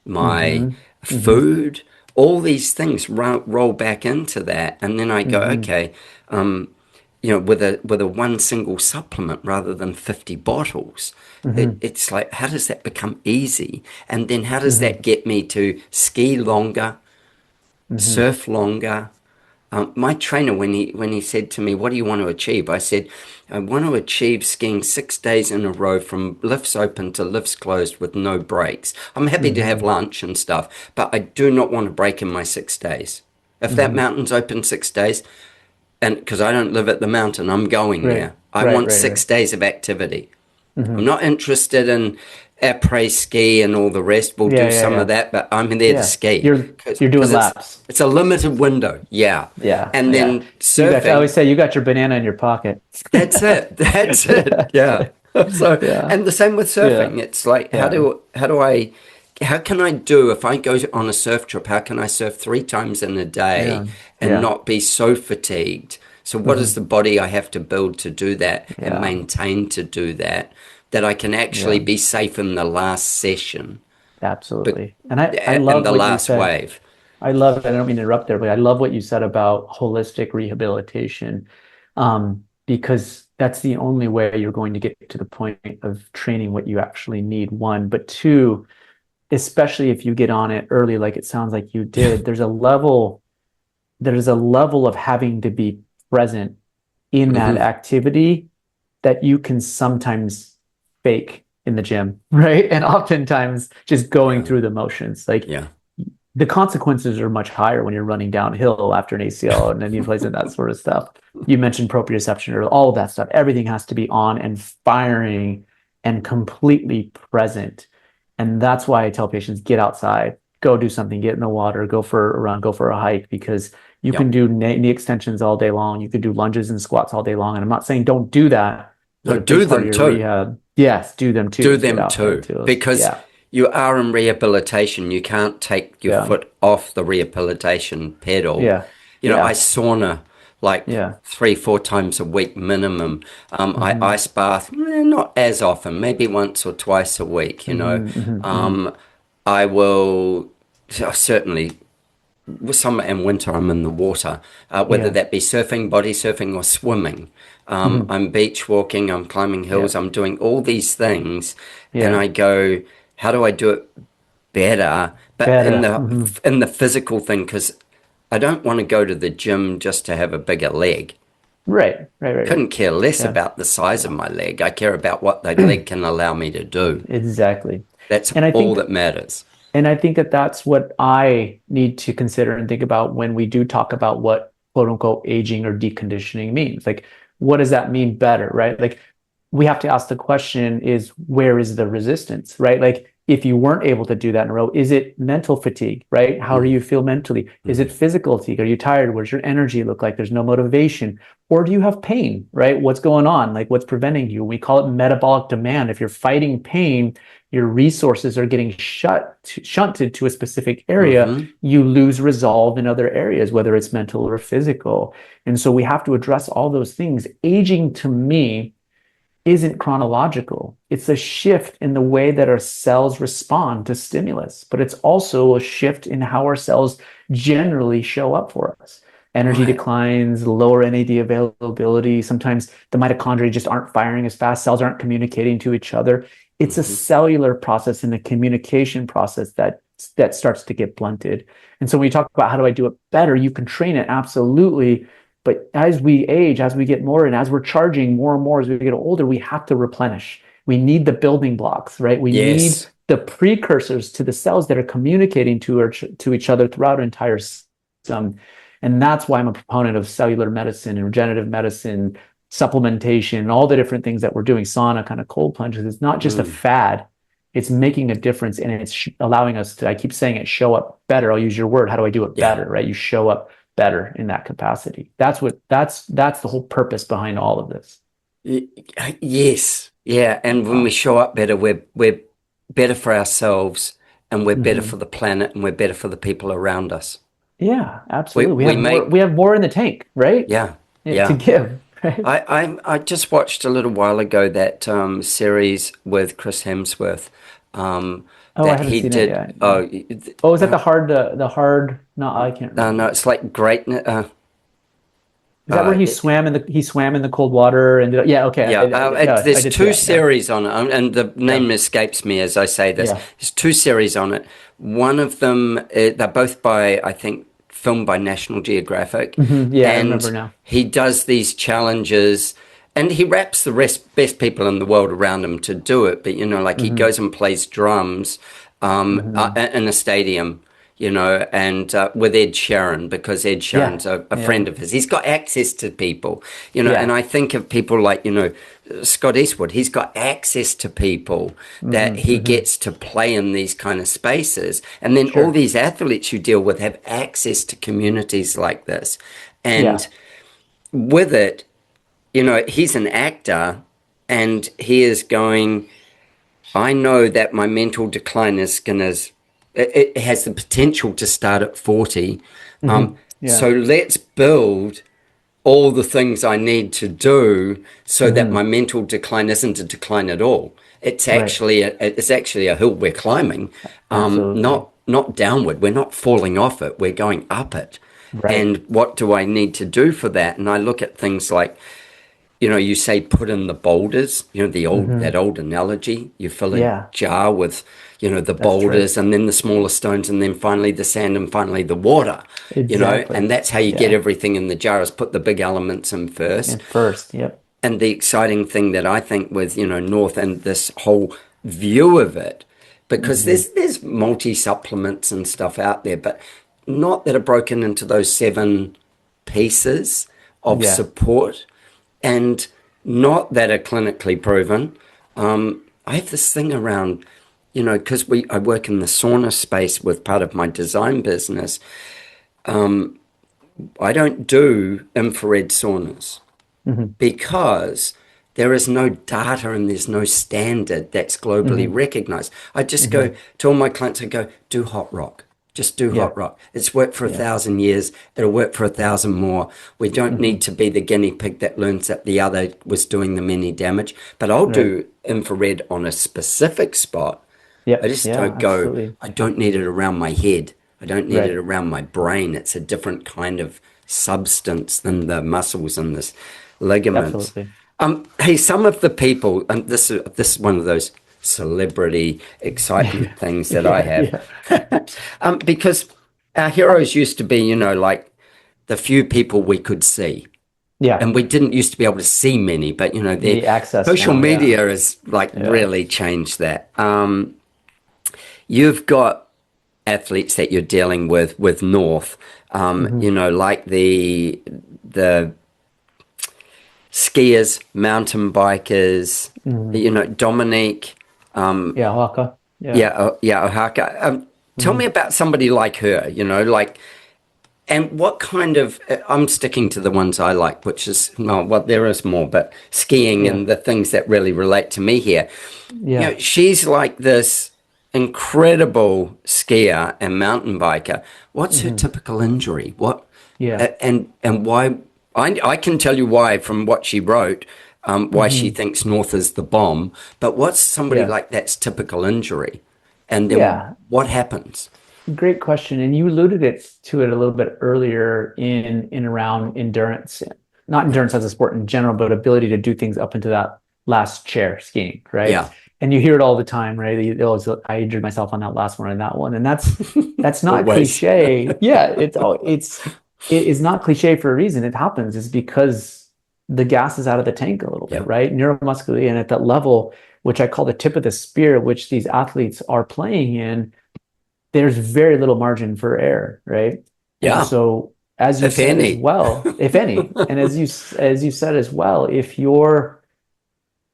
my food, all these things roll back into that. And then I go, okay, with a one single supplement rather than 50 bottles, it's like, how does that become easy? And then how does that get me to ski longer, surf longer? My trainer, when he said to me, what do you want to achieve? I said, I want to achieve skiing 6 days in a row from lifts open to lifts closed with no breaks. I'm happy to have lunch and stuff, but I do not want to break in my 6 days. If that mountain's open 6 days, and because I don't live at the mountain, I'm going there. I want 6 days of activity. I'm not interested in après ski and all the rest. We'll do some of that, but I'm there to ski. You're doing laps. It's a limited window. And then surfing. I always say you got your banana in your pocket. That's it. Yeah. So and the same with surfing. It's like how can I do, if I go on a surf trip, how can I surf 3 times in a day and not be so fatigued? So what is the body I have to build to do that and maintain to do that I can actually be safe in the last session? Absolutely. And I love the last wave. I love it. I don't mean to interrupt there, but I love what you said about holistic rehabilitation, because that's the only way you're going to get to the point of training what you actually need, one. But two, especially if you get on it early, like it sounds like you did, there's a level of having to be present in that activity that you can sometimes fake in the gym, right? And oftentimes just going through the motions. Like the consequences are much higher when you're running downhill after an ACL and any place and that sort of stuff. You mentioned proprioception or all of that stuff. Everything has to be on and firing and completely present. And that's why I tell patients, get outside, go do something, get in the water, go for a run, go for a hike, because you can do knee extensions all day long. You could do lunges and squats all day long. And I'm not saying don't do that. But do them too. Rehab. Yes, do them too. Do them too. Because you are in rehabilitation. You can't take your foot off the rehabilitation pedal. I sauna like 3-4 times a week minimum. I ice bath, not as often, maybe once or twice a week, I will certainly, summer and winter, I'm in the water, whether that be surfing, body surfing, or swimming. I'm beach walking, I'm climbing hills, I'm doing all these things, and I go, how do I do it better? But in the physical thing, because I don't want to go to the gym just to have a bigger leg. Right. Couldn't care less about the size of my leg. I care about what the leg can allow me to do. Exactly. That's all that matters. And I think that that's what I need to consider and think about when we do talk about what quote unquote aging or deconditioning means. Like, what does that mean better, right? Like, we have to ask the question is, where is the resistance, right? Like if you weren't able to do that in a row, is it mental fatigue, right? How do you feel mentally? Is it physical fatigue? Are you tired? What does your energy look like? There's no motivation. Or do you have pain, right? What's going on? Like what's preventing you? We call it metabolic demand. If you're fighting pain, your resources are getting shunted to a specific area. You lose resolve in other areas, whether it's mental or physical. And so we have to address all those things. Aging, to me, isn't chronological. It's a shift in the way that our cells respond to stimulus, but it's also a shift in how our cells generally show up for us. Energy declines, lower NAD availability. Sometimes the mitochondria just aren't firing as fast. Cells aren't communicating to each other. It's a cellular process and a communication process that starts to get blunted. And so when you talk about how do I do it better, you can train it, absolutely. But as we age, as we get more, and as we're charging more and more as we get older, we have to replenish. We need the building blocks, right? We need the precursors to the cells that are communicating to each other throughout our entire system. And that's why I'm a proponent of cellular medicine and regenerative medicine, supplementation, and all the different things that we're doing, sauna, kind of cold plunges. It's not just a fad. It's making a difference, and it's allowing us to, I keep saying it, show up better. I'll use your word. How do I do it better, right? You show up better in that capacity. That's the whole purpose behind all of this. Yes. Yeah. And when we show up better, we're better for ourselves, and we're better for the planet, and we're better for the people around us. Yeah, absolutely. We have more in the tank, right? Yeah. To give. Right? I just watched a little while ago that series with Chris Hemsworth. I haven't seen it yet. Is that the hard? No, I can't remember. No, it's like great. Is that where he swam in the cold water and there's two series on it, and the name escapes me as I say this. There's two series on it. One of them, they're both by, I think, filmed by National Geographic. And I remember now. He does these challenges, and he wraps the best people in the world around him to do it. But he goes and plays drums in a stadium. And with Ed Sheeran, because Ed Sheeran's a friend of his. He's got access to people, and I think of people like, Scott Eastwood. He's got access to people that he gets to play in these kind of spaces. And then all these athletes you deal with have access to communities like this. And with it, he's an actor, and he is going, I know that my mental decline is going to... It has the potential to start at 40. So let's build all the things I need to do so that my mental decline isn't a decline at all. It's actually a hill we're climbing, not downward. We're not falling off it. We're going up it. Right. And what do I need to do for that? And I look at things like, you say put in the boulders, that old analogy. You fill a jar with, the boulders and then the smaller stones and then finally the sand and finally the water, and that's how you get everything in the jar, is put the big elements in first. And the exciting thing that I think with, North and this whole view of it, because there's multi-supplements and stuff out there, but not that are broken into those 7 pieces of support, and not that are clinically proven. I have this thing around, because I work in the sauna space with part of my design business. I don't do infrared saunas because there is no data and there's no standard that's globally recognized. I just go to all my clients, I go, do hot rock. Just do hot rock. It's worked for 1,000 years. It'll work for 1,000 more. We don't need to be the guinea pig that learns that the other was doing them any damage. But I'll do infrared on a specific spot. I just don't go, absolutely. I don't need it around my head. I don't need it around my brain. It's a different kind of substance than the muscles and the ligaments. Hey, some of the people, and this is one of those celebrity excitement things that I have, because our heroes used to be, like the few people we could see. And we didn't used to be able to see many, but the access social media has really changed that. You've got athletes that you're dealing with North, like the skiers, mountain bikers, Dominique. Haka. Oaxaca. Tell me about somebody like her, and what kind of, I'm sticking to the ones I like, which is, there is more, but skiing and the things that really relate to me here. She's like this incredible skier and mountain biker. What's her typical injury? And why? I can tell you why from what she wrote, why she thinks North is the bomb. But what's somebody like that's typical injury, and then what happens? Great question, and you alluded to it a little bit earlier in around endurance, not endurance as a sport in general, but ability to do things up into that last chair skiing, right? Yeah. And you hear it all the time, right? I injured myself on that last one and that one, and that's not cliche. Yeah, it is not cliche for a reason. It happens is because the gas is out of the tank a little bit, right? Neuromuscularly, and at that level, which I call the tip of the spear, which these athletes are playing in, there's very little margin for error, right? Yeah. And so as you said as well, if any, and as you said as well, if you're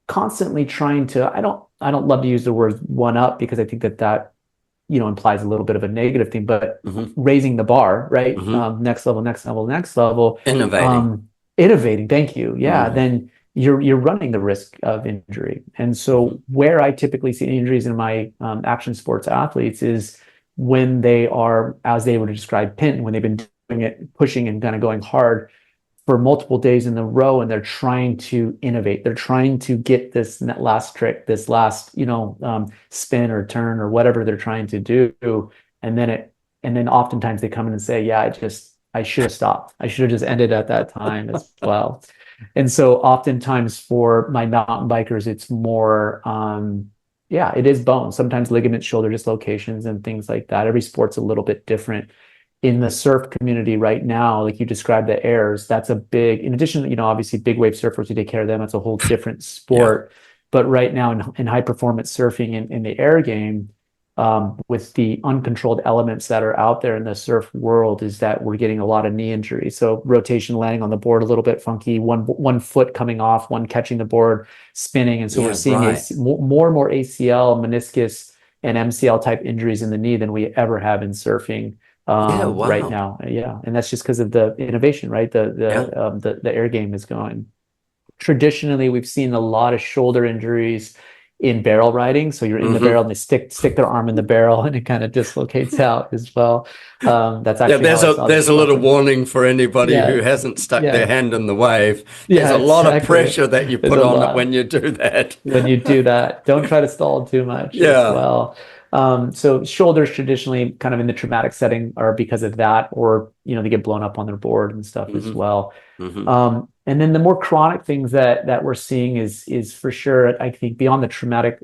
constantly trying to, I don't love to use the word one up because I think that implies a little bit of a negative thing, but raising the bar, right? Next level. Innovating. Thank you. Yeah. Then you're running the risk of injury. And so where I typically see injuries in my action sports athletes is when they are, as they would describe pin, when they've been doing it, pushing and kind of going hard for multiple days in a row, and they're trying to innovate. They're trying to get this last trick, this last, spin or turn or whatever they're trying to do. And then oftentimes they come in and say, I should have stopped. I should have just ended at that time as well. And so oftentimes for my mountain bikers, it's more, it is bone, sometimes ligaments, shoulder dislocations and things like that. Every sport's a little bit different. In the surf community right now, like you described the airs, that's a big, in addition, obviously big wave surfers, we take care of them. That's a whole different sport. But right now in high performance surfing in the air game, with the uncontrolled elements that are out there in the surf world, is that we're getting a lot of knee injuries. So rotation, landing on the board a little bit funky, one foot coming off, one catching the board, spinning. And so we're seeing more and more ACL, meniscus, and MCL type injuries in the knee than we ever have in surfing right now. And that's just because of the innovation, right? The air game is going. Traditionally, we've seen a lot of shoulder injuries in barrel riding. So you're in the barrel and they stick their arm in the barrel and it kind of dislocates out as well. That's actually there's a little warning for anybody who hasn't stuck their hand in the wave. There's a lot of pressure that you put on it when you do that. Don't try to stall too much as well. So shoulders traditionally kind of in the traumatic setting are because of that, or they get blown up on their board and stuff as well. And then the more chronic things that we're seeing is for sure, I think, beyond the traumatic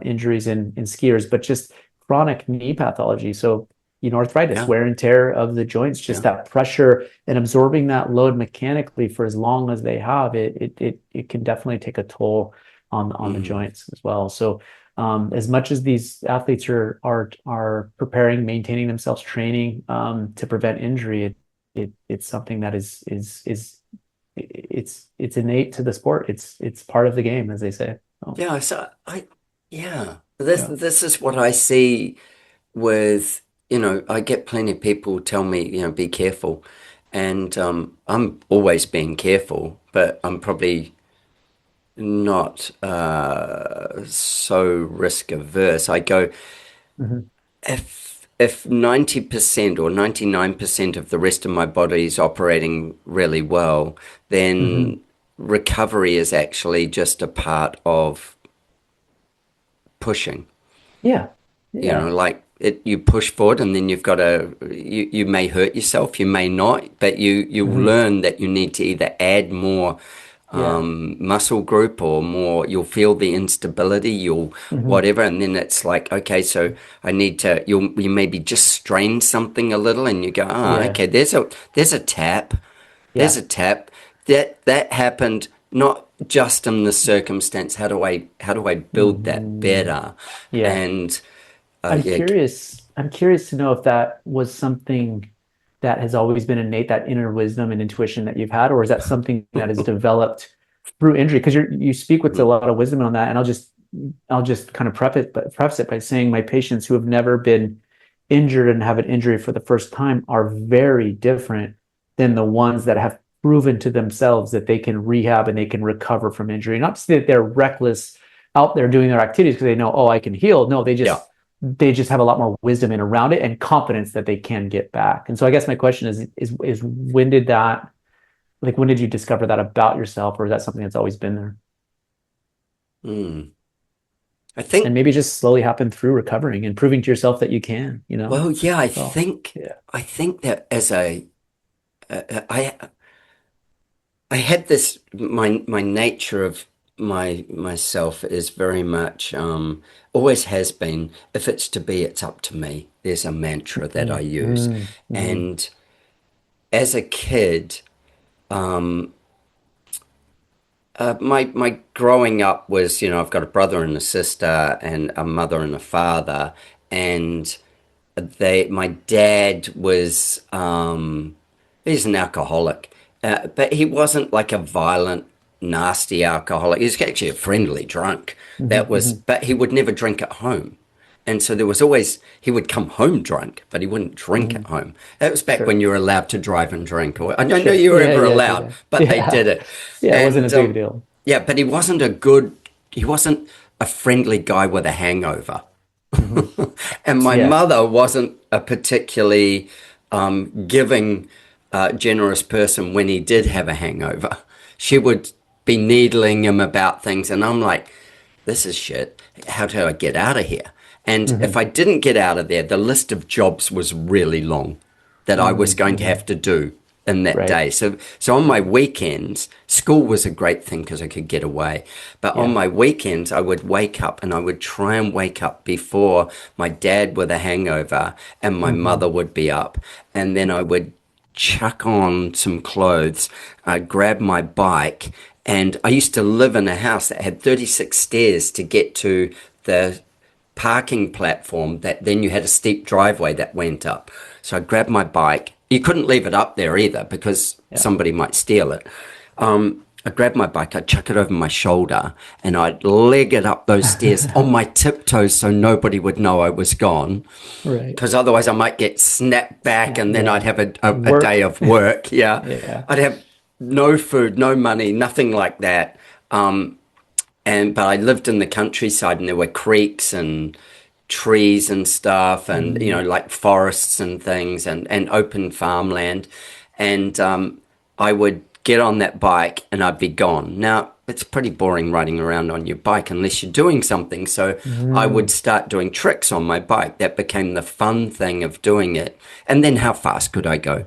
injuries in skiers, but just chronic knee pathology. So arthritis, wear and tear of the joints, just that pressure and absorbing that load mechanically for as long as they have it can definitely take a toll on the joints as well. So as much as these athletes are preparing, maintaining themselves, training to prevent injury, it's something that is it's innate to the sport. It's part of the game, as they say. This is what I see with, I get plenty of people tell me, be careful, and I'm always being careful, but I'm probably not so risk averse. I go, if 90% or 99% of the rest of my body is operating really well, then recovery is actually just a part of pushing. You push forward, and then you've got you may hurt yourself, you may not, but you learn that you need to either add more muscle group or more, you'll feel the instability, you'll whatever, and then it's like, okay, so I need to, you maybe just strain something a little, and you go, okay, there's a tap, that happened not just in this circumstance. How do I build that better? And I'm curious to know if that was something that has always been innate, that inner wisdom and intuition that you've had, or is that something that is developed through injury, because you speak with a lot of wisdom on that, and I'll just kind of preface it by saying my patients who have never been injured and have an injury for the first time are very different than the ones that have proven to themselves that they can rehab and they can recover from injury. Not to say that they're reckless out there doing their activities because they know, oh, I can heal. No, they just have a lot more wisdom in around it and confidence that they can get back. And so I guess my question is when did that, like, when did you discover that about yourself, or is that something that's always been there? I think, and maybe just slowly happen through recovering and proving to yourself that you can, you know? Well, yeah, I think that as I had this, my nature of myself is very much, always has been, if it's to be, it's up to me. There's a mantra that I use. And as a kid, my growing up was, I've got a brother and a sister and a mother and a father, and my dad was, he's an alcoholic, but he wasn't like a violent, nasty alcoholic. He was actually a friendly drunk. But he would never drink at home. And so there was always, he would come home drunk, but he wouldn't drink at home. That was back when you were allowed to drive and drink. I don't know you were ever allowed, but they did it. Yeah, it wasn't a big deal. Yeah, but he wasn't a friendly guy with a hangover. And my mother wasn't a particularly giving, generous person when he did have a hangover. She would be needling him about things, and I'm like, this is shit. How do I get out of here? And if I didn't get out of there, the list of jobs was really long that I was going to have to do in that day. So on my weekends, school was a great thing because I could get away. But on my weekends, I would wake up, and I would try and wake up before my dad with a hangover and my mother would be up. And then I would chuck on some clothes, grab my bike. And I used to live in a house that had 36 stairs to get to the parking platform, that then you had a steep driveway that went up. So I grabbed my bike. You couldn't leave it up there either because somebody might steal it. I grabbed my bike, I'd chuck it over my shoulder, and I'd leg it up those stairs on my tiptoes so nobody would know I was gone. Right. Because otherwise I might get snapped back, and then I'd have a day of work. I'd have no food, no money, nothing like that. But I lived in the countryside, and there were creeks and trees and stuff, and like forests and things, and open farmland. And I would get on that bike and I'd be gone. Now, it's pretty boring riding around on your bike unless you're doing something. So I would start doing tricks on my bike. That became the fun thing of doing it. And then how fast could I go?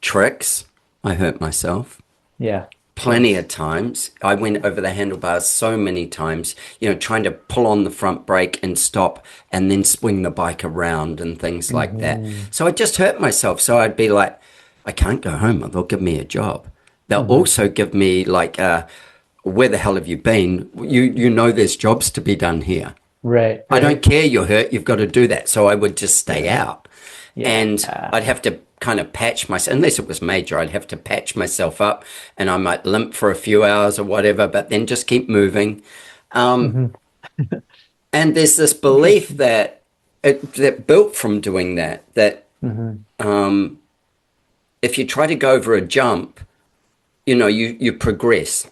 Tricks. I hurt myself. Yeah. Plenty of times. I went over the handlebars so many times, trying to pull on the front brake and stop and then swing the bike around and things like that. So I just hurt myself. So I'd be like, I can't go home, or they'll give me a job. They'll also give me like, where the hell have you been? You know there's jobs to be done here. Right. I don't care you're hurt. You've got to do that. So I would just stay out. And I'd have to kind of patch myself, unless it was major, I'd have to patch myself up, and I might limp for a few hours or whatever, but then just keep moving. And there's this belief that built from doing that if you try to go over a jump, you progress.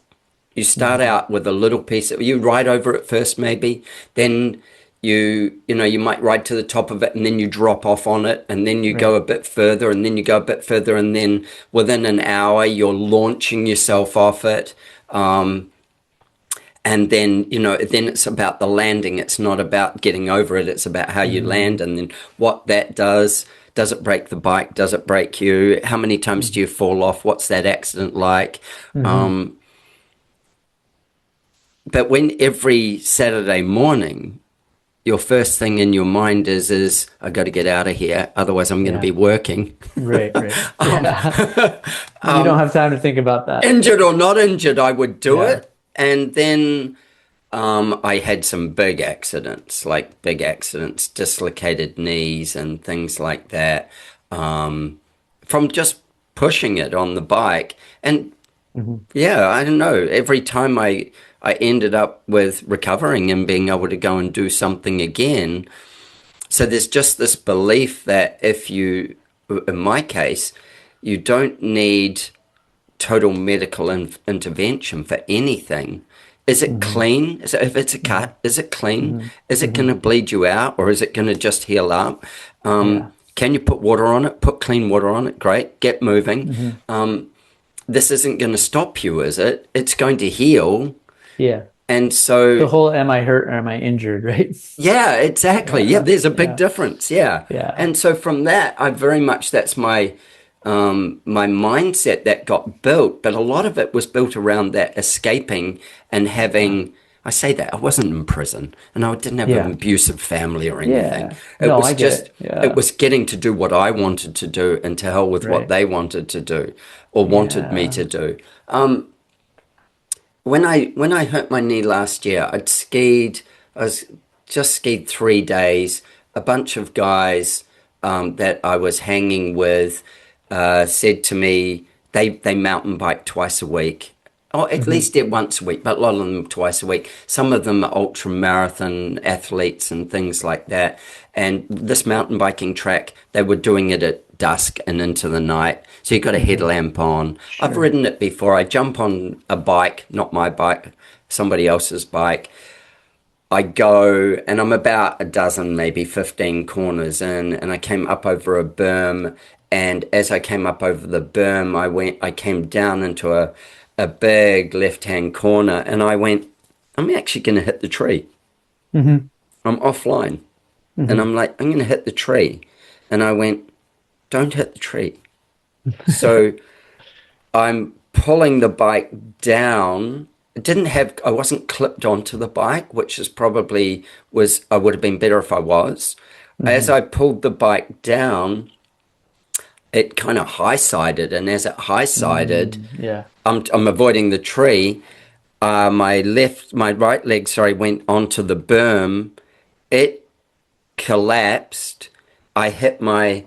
You start out with a little piece you ride over it first, maybe, then you might ride to the top of it, and then you drop off on it, and then you go a bit further, and then you go a bit further, and then within an hour you're launching yourself off it. And then, then it's about the landing. It's not about getting over it. It's about how you land, and then what that does. Does it break the bike? Does it break you? How many times do you fall off? What's that accident like? But when every Saturday morning, your first thing in your mind is I got to get out of here, otherwise I'm going to be working. Right. You don't have time to think about that. Injured or not injured, I would do it. And then I had some big accidents, dislocated knees and things like that, from just pushing it on the bike. And Yeah, I don't know. Every time I ended up with recovering and being able to go and do something again. So there's just this belief that if you, in my case, you don't need total medical intervention for anything. Is it clean? If it's a cut, is it clean? Is it going to bleed you out, or is it going to just heal up? Can you put water on it? Put clean water on it. Great. Get moving. This isn't going to stop you, is it? It's going to heal. Yeah. And so the whole am I hurt or am I injured, right? Yeah, exactly. Yeah, there's a big difference. Yeah. And so from that, I very much, that's my my mindset that got built, but a lot of it was built around that escaping and having, I say that, I wasn't in prison and I didn't have an abusive family or anything. It was getting to do what I wanted to do and to hell with what they wanted to do or wanted me to do. When I hurt my knee last year, I was just skied 3 days. A bunch of guys that I was hanging with said to me, they mountain bike twice a week. Or at least did once a week, but a lot of them twice a week. Some of them are ultra marathon athletes and things like that. And this mountain biking track, they were doing it at dusk and into the night. So you got a headlamp on. Sure. I've ridden it before. I jump on a bike, not my bike, somebody else's bike. I go and I'm about a dozen, maybe 15 corners in, and I came up over a berm. And as I came up over the berm, I came down into a big left-hand corner, and I went, I'm actually going to hit the tree. I'm offline. And I'm like, I'm going to hit the tree. And I went, don't hit the tree. So I'm pulling the bike down. I wasn't clipped onto the bike, which is probably I would have been better if I was. As I pulled the bike down, it kind of high-sided, and as it high-sided, I'm avoiding the tree. My right leg, went onto the berm. It collapsed. I hit my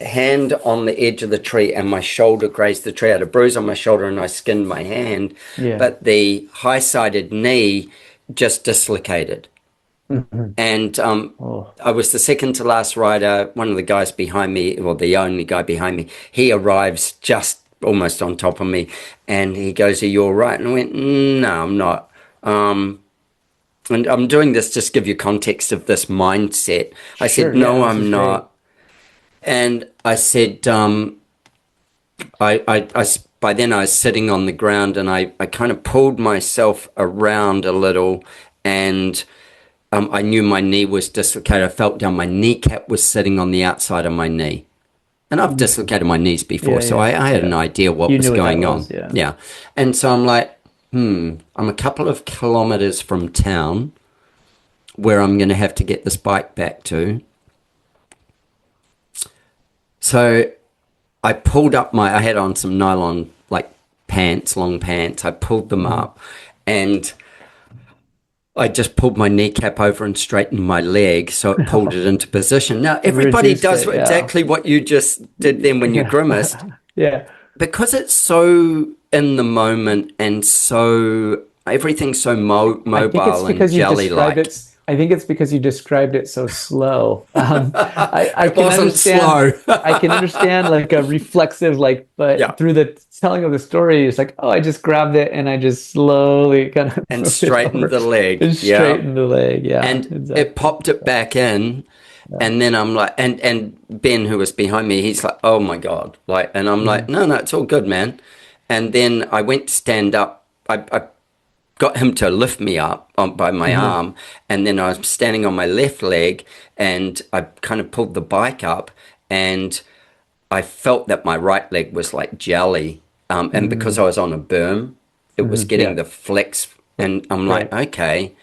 hand on the edge of the tree, and my shoulder grazed the tree. I had a bruise on my shoulder, and I skinned my hand. But the high-sided knee just dislocated. And I was the second to last rider. One of the guys behind me, well, the only guy behind me, he arrives just almost on top of me, and he goes, are you all right? And I went, no, I'm not. And I'm doing this just to give you context of this mindset. I said, no, I'm not. And I said, by then I was sitting on the ground, and I kind of pulled myself around a little, and I knew my knee was dislocated. I felt down. My kneecap was sitting on the outside of my knee. And I've dislocated my knees before, so I had an idea what was going on. Yeah. And so I'm like, I'm a couple of kilometers from town where I'm going to have to get this bike back to. So I pulled up I had on some nylon, like pants, long pants. I pulled them up, and I just pulled my kneecap over and straightened my leg, so it pulled it into position. Now, everybody does exactly what you just did then when you grimaced. Because it's so in the moment, and so everything's so mobile and jelly-like. I think it's because you described it so slow. I can understand, slow. I can understand like a reflexive, but through the telling of the story, it's like, oh, I just grabbed it and I just slowly kind of and straightened the leg. And straightened the leg, And it popped it back in. And then I'm like, and Ben, who was behind me, he's like, oh my God. And I'm like, no, it's all good, man. And then I went to stand up. I got him to lift me up by my arm, and then I was standing on my left leg, and I kind of pulled the bike up, and I felt that my right leg was like jelly, and because I was on a berm, it was getting the flex, and I'm like, okay.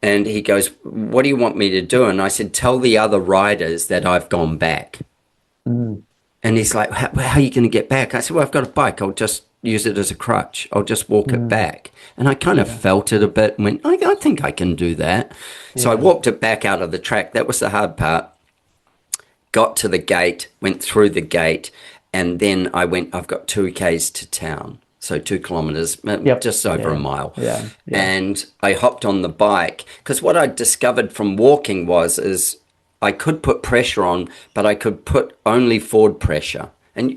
And he goes, what do you want me to do? And I said, tell the other riders that I've gone back. And he's like, how are you going to get back? I said, well, I've got a bike. I'll just use it as a crutch. I'll just walk it back. And I kind of felt it a bit and went, I think I can do that. So I walked it back out of the track. That was the hard part. Got to the gate, went through the gate, and then I went, I've got 2 Ks to town. So 2 kilometers, Yep. just over a mile. Yeah. And I hopped on the bike because what I discovered from walking is I could put pressure on, but I could put only forward pressure. And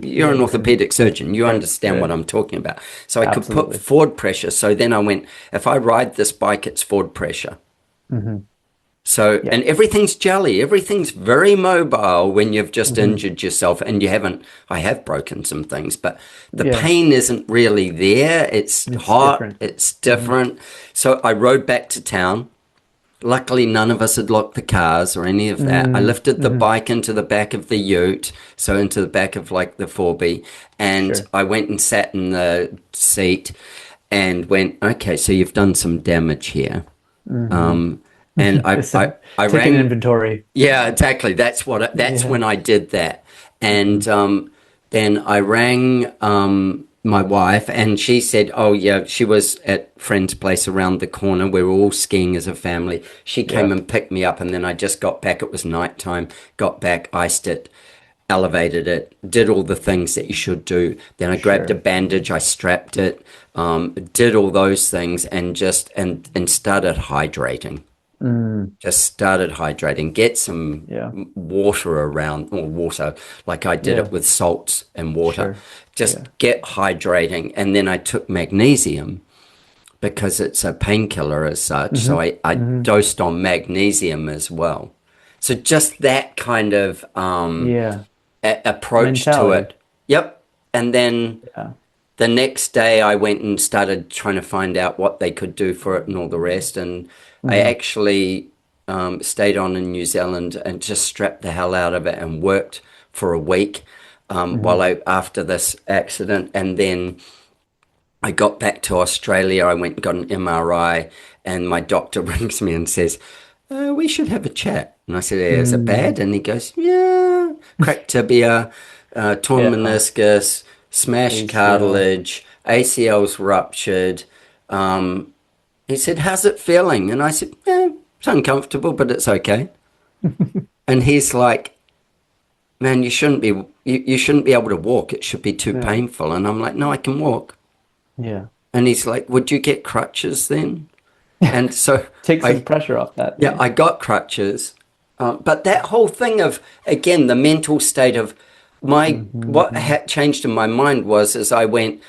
you're an orthopedic surgeon. You understand what I'm talking about. So I could put forward pressure. So then I went, if I ride this bike, it's forward pressure. Mm-hmm. So, and everything's jelly. Everything's very mobile when you've just injured yourself and you haven't. I have broken some things, but the pain isn't really there. It's hot. Different. It's different. So I rode back to town. Luckily, none of us had locked the cars or any of that. I lifted the bike into the back of the ute, so into the back of like the 4B, and I went and sat in the seat and went, okay, so you've done some damage here. And I ran inventory. Yeah, exactly. That's when I did that. And then I rang my wife, and she said, oh yeah, she was at friend's place around the corner. We were all skiing as a family. She came and picked me up, and then I just got back. It was nighttime. Got back, iced it, elevated it, did all the things that you should do. Then I grabbed a bandage, I strapped it, did all those things, and started hydrating. Just started hydrating, get some water around, or water, like I did it with salts and water. Get hydrating. And then I took magnesium because it's a painkiller as such. So I dosed on magnesium as well. So just that kind of approach to it. Yep. And then the next day I went and started trying to find out what they could do for it and all the rest. And I actually stayed on in New Zealand and just strapped the hell out of it and worked for a week after this accident. And then I got back to Australia. I went and got an MRI, and my doctor rings me and says, we should have a chat. And I said, is it bad? And he goes, yeah, cracked tibia, torn meniscus, smashed cartilage, ACL's ruptured. He said, how's it feeling? And I said, yeah, it's uncomfortable, but it's okay. And he's like, man, you shouldn't be able to walk. It should be too painful. And I'm like, no, I can walk. Yeah. And he's like, would you get crutches then? And so take some pressure off that. Yeah, I got crutches. But that whole thing of, again, the mental state of what had changed in my mind was I went,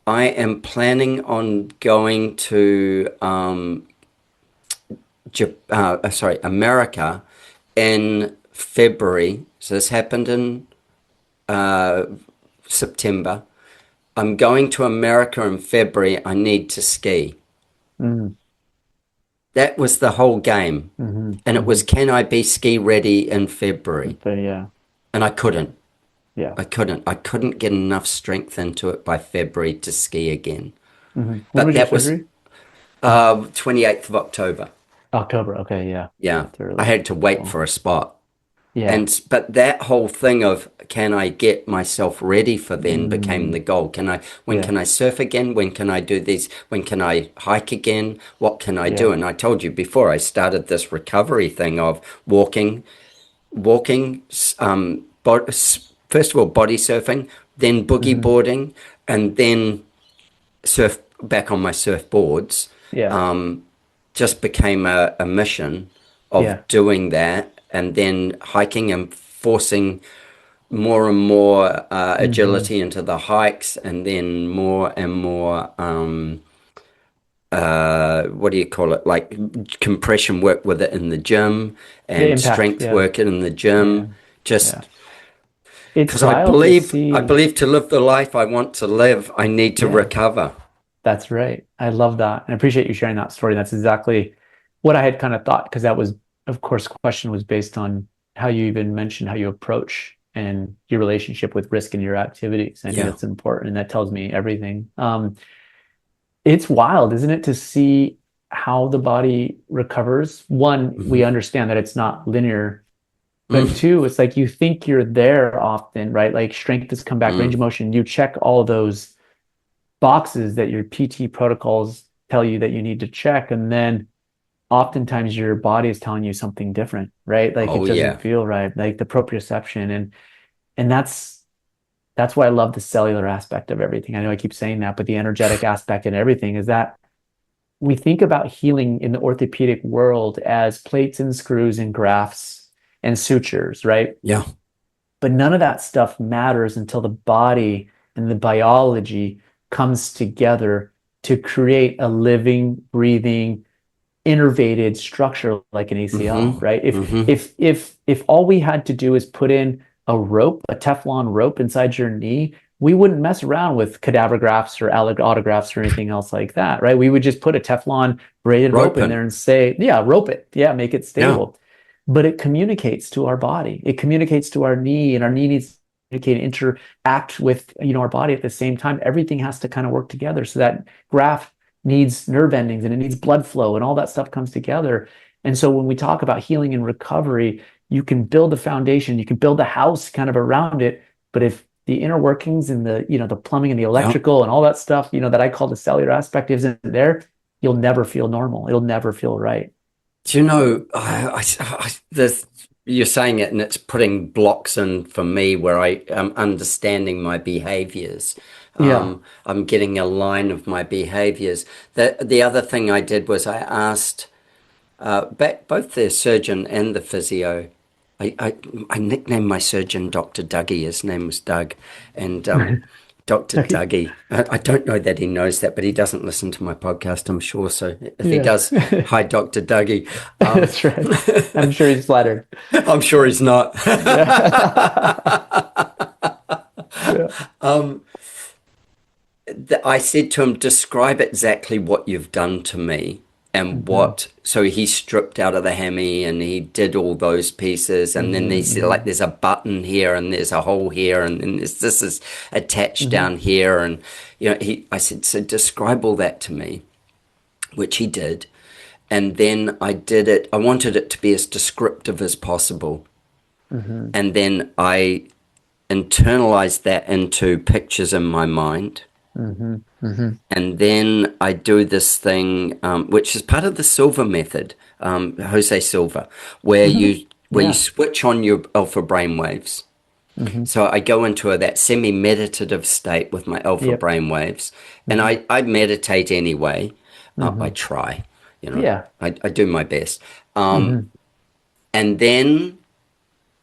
I am planning on going to America in February. So this happened in September. I'm going to America in February. I need to ski. That was the whole game. And it was, can I be ski ready in February? And I couldn't. I couldn't get enough strength into it by February to ski again. But that was 28th of October. Okay, yeah. I had to wait for a spot. But that whole thing of, can I get myself ready for then became the goal. Can I surf again? When can I do these? When can I hike again? What can I do? And I told you before, I started this recovery thing of walking, first of all, body surfing, then boogie boarding, and then surf back on my surfboards. Just became a mission of doing that, and then hiking and forcing more and more agility into the hikes, and then more and more, what do you call it? Like compression work with it in the gym, and strength work in the gym. Because I believe to live the life I want to live, I need to recover. That's right. I love that. And I appreciate you sharing that story. That's exactly what I had kind of thought, because that was, of course, question was based on how you even mentioned how you approach and your relationship with risk in your activities. I think that's important, and that tells me everything. It's wild, isn't it, to see how the body recovers? One, we understand that it's not linear. But two, it's like you think you're there often, right? Like strength has come back, range of motion. You check all of those boxes that your PT protocols tell you that you need to check. And then oftentimes your body is telling you something different, right? Like it doesn't feel right, like the proprioception. And that's That's why I love the cellular aspect of everything. I know I keep saying that, but the energetic aspect and everything is that we think about healing in the orthopedic world as plates and screws and grafts and sutures, right? Yeah. But none of that stuff matters until the body and the biology comes together to create a living, breathing, innervated structure like an ACL, right? If all we had to do is put in a rope, a Teflon rope inside your knee, we wouldn't mess around with cadaver grafts or allografts or anything else like that, right? We would just put a Teflon braided rope in there and say, yeah, rope it. Yeah, make it stable. But it communicates to our body. It communicates to our knee, and our knee needs to communicate, interact with, our body at the same time. Everything has to kind of work together. So that graft needs nerve endings and it needs blood flow, and all that stuff comes together. And so when we talk about healing and recovery, you can build a foundation, you can build a house kind of around it. But if the inner workings and the plumbing and the electrical and all that stuff, that I call the cellular aspect isn't there, you'll never feel normal. It'll never feel right. Do you know, you're saying it and it's putting blocks in for me where I am understanding my behaviors. I'm getting a line of my behaviors. The other thing I did was I asked both the surgeon and the physio. I nicknamed my surgeon Dr. Dougie. His name was Doug. And Dr. Dougie, I don't know that he knows that, but he doesn't listen to my podcast, I'm sure. So if he does, hi, Dr. Dougie. That's right. I'm sure he's flattered. I'm sure he's not. I said to him, describe exactly what you've done to me and so he stripped out of the hammy and he did all those pieces. And then he said, like, there's a button here and there's a hole here and then this is attached down here. And, I said, so describe all that to me, which he did. And then I did it. I wanted it to be as descriptive as possible. And then I internalized that into pictures in my mind. And then I do this thing, which is part of the Silva method, Jose Silva, where you switch on your alpha brainwaves. So I go into that semi-meditative state with my alpha brainwaves, and I meditate anyway. I try, I do my best. And then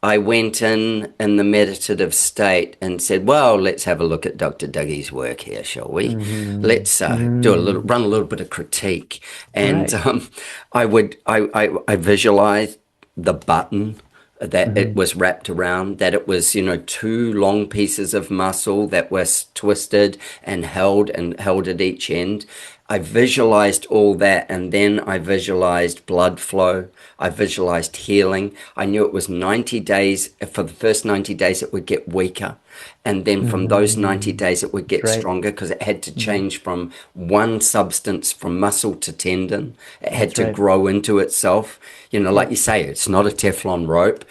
I went in the meditative state and said, well, let's have a look at Dr. Dougie's work here, shall we? Let's run a little bit of critique. And I visualized the button that it was wrapped around, that it was, two long pieces of muscle that was twisted and held at each end. I visualized all that, and then I visualized blood flow. I visualized healing. I knew it was 90 days. For the first 90 days, it would get weaker. And then from those 90 days, it would get stronger because it had to change from one substance, from muscle to tendon. It had to grow into itself. Like you say, it's not a Teflon rope.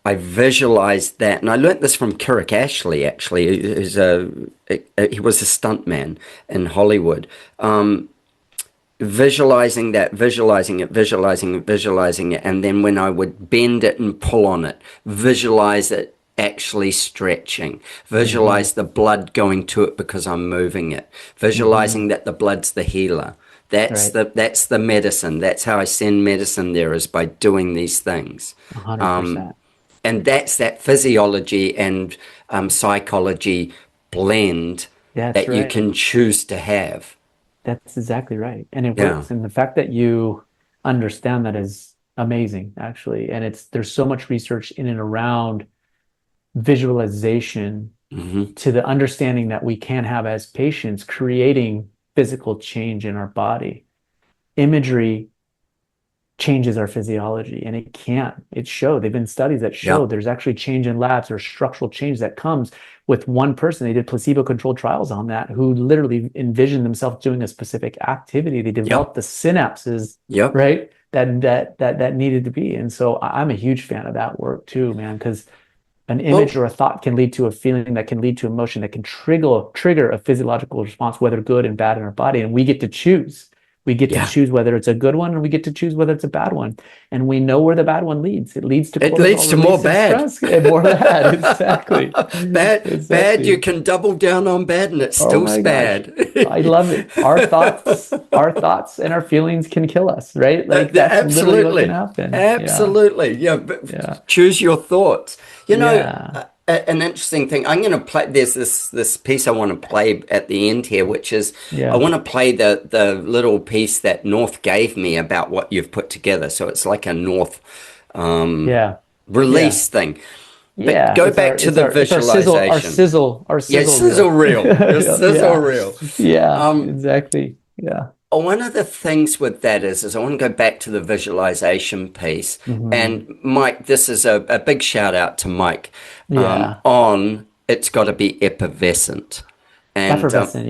I visualized that, and I learned this from Kirik Ashley, actually, he was a stuntman in Hollywood. Visualizing that, visualizing it, and then when I would bend it and pull on it, visualize it actually stretching, visualize the blood going to it because I'm moving it, visualizing that the blood's the healer. That's the medicine. That's how I send medicine there, is by doing these things. 100%. And that's that physiology and psychology blend that you can choose to have. That's exactly right. And it works. And the fact that you understand that is amazing, actually. And there's so much research in and around visualization to the understanding that we can have as patients, creating physical change in our body. Imagery changes our physiology, and it can. They've been studies that show there's actually change in labs or structural change that comes with one person. They did placebo-controlled trials on that, who literally envisioned themselves doing a specific activity. They developed the synapses, right, that needed to be. And so I'm a huge fan of that work too, man, because an image or a thought can lead to a feeling, that can lead to emotion, that can trigger a physiological response, whether good and bad, in our body, and we get to choose We get to choose whether it's a good one, and we get to choose whether it's a bad one. And we know where the bad one leads. It leads to more bad. And more bad. Exactly. Bad. You can double down on bad, and it's still bad. I love it. Our thoughts, and our feelings can kill us, right? Like that's absolutely literally what can happen. Absolutely, choose your thoughts. An interesting thing. I'm going to play. There's this piece I want to play at the end here, which is I want to play the little piece that North gave me about what you've put together. So it's like a North release thing. But go back to the visualization. Our sizzle reel. Your sizzle reel. Yeah, exactly. Yeah. One of the things with that is I want to go back to the visualization piece. And Mike, this is a big shout out to Mike on it's got to be effervescent. And, effervescent,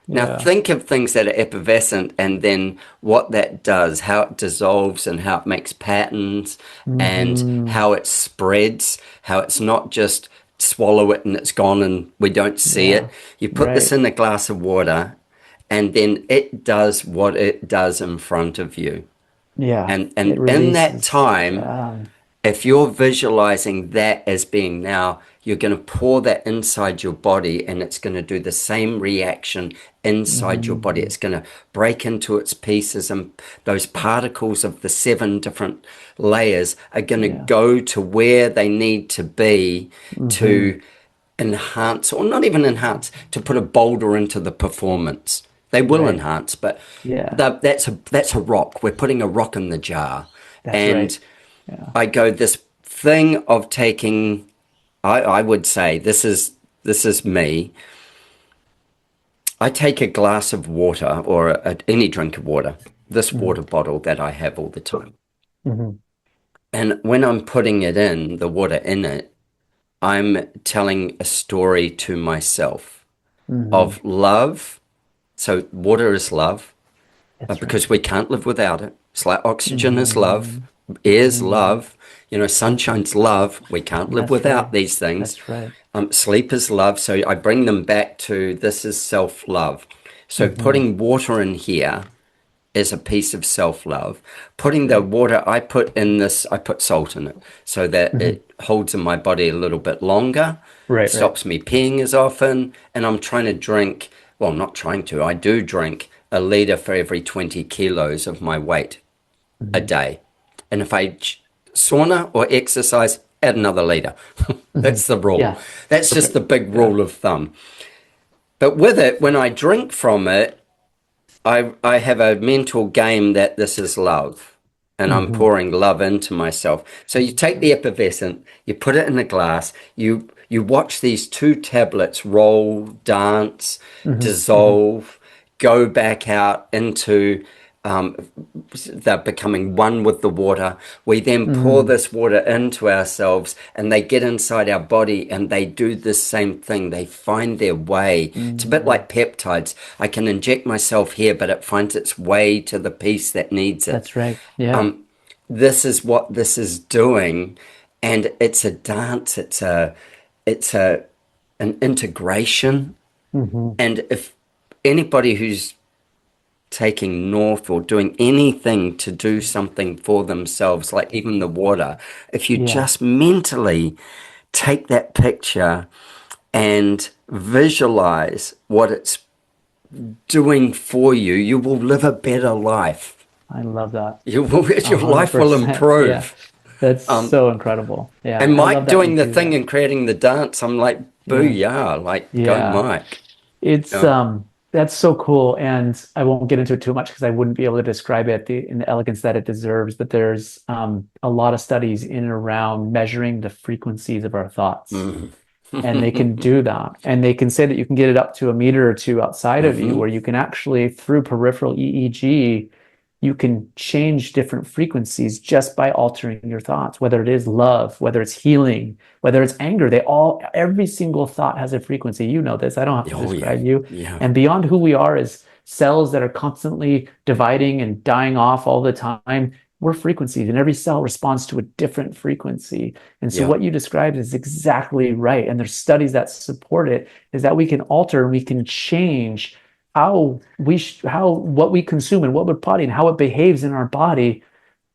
Now think of things that are effervescent and then what that does, how it dissolves and how it makes patterns and how it spreads, how it's not just swallow it and it's gone and we don't see it. You put this in a glass of water and then it does what it does in front of you. Yeah. And in that time, if you're visualizing that as being now, you're going to pour that inside your body and it's going to do the same reaction inside your body. It's going to break into its pieces and those particles of the 7 different layers are going to go to where they need to be to enhance, or not even enhance, to put a boulder into the performance. They will enhance, but that's a rock. We're putting a rock in the jar. I go, this thing of taking, I would say, this is me. I take a glass of water or any drink of water, this water bottle that I have all the time. And when I'm putting it in, the water in it, I'm telling a story to myself of love. So water is love, because we can't live without it. It's like oxygen is love, air's love, sunshine's love. We can't live without these things. That's right. Sleep is love. So I bring them back to this is self-love. So putting water in here is a piece of self-love. Putting the water, I put salt in it so that it holds in my body a little bit longer, stops me peeing as often, and I'm trying to drink. Well, not trying to. I do drink a liter for every 20 kilos of my weight a day. And if I sauna or exercise, add another liter. That's the rule. Yeah. That's just the big rule of thumb. But with it, when I drink from it, I have a mental game that this is love. And I'm pouring love into myself. So you take the effervescent, you put it in a glass, you watch these 2 tablets roll, dance, dissolve, go back out into, they're becoming one with the water. We then pour this water into ourselves and they get inside our body and they do the same thing. They find their way. It's a bit like peptides. I can inject myself here, but it finds its way to the piece that needs it. That's right. Yeah. This is what this is doing. And it's a dance. It's an integration. And if anybody who's taking North or doing anything to do something for themselves, like even the water, if you just mentally take that picture and visualize what it's doing for you, you will live a better life. I love that. Your life will improve. Yeah. That's so incredible. Yeah. And Mike doing the thing and creating the dance, I'm like, booyah, go Mike. It's that's so cool. And I won't get into it too much because I wouldn't be able to describe it in the elegance that it deserves. But there's a lot of studies in and around measuring the frequencies of our thoughts. And they can do that. And they can say that you can get it up to a meter or 2 outside of you, where you can actually, through peripheral EEG, you can change different frequencies just by altering your thoughts, whether it is love, whether it's healing, whether it's anger. Every single thought has a frequency. You know this. I don't have to describe you. Yeah. And beyond who we are as cells that are constantly dividing and dying off all the time, we're frequencies, and every cell responds to a different frequency. And so what you described is exactly right. And there's studies that support it, is that we can alter and we can change what we consume and what we're body and how it behaves in our body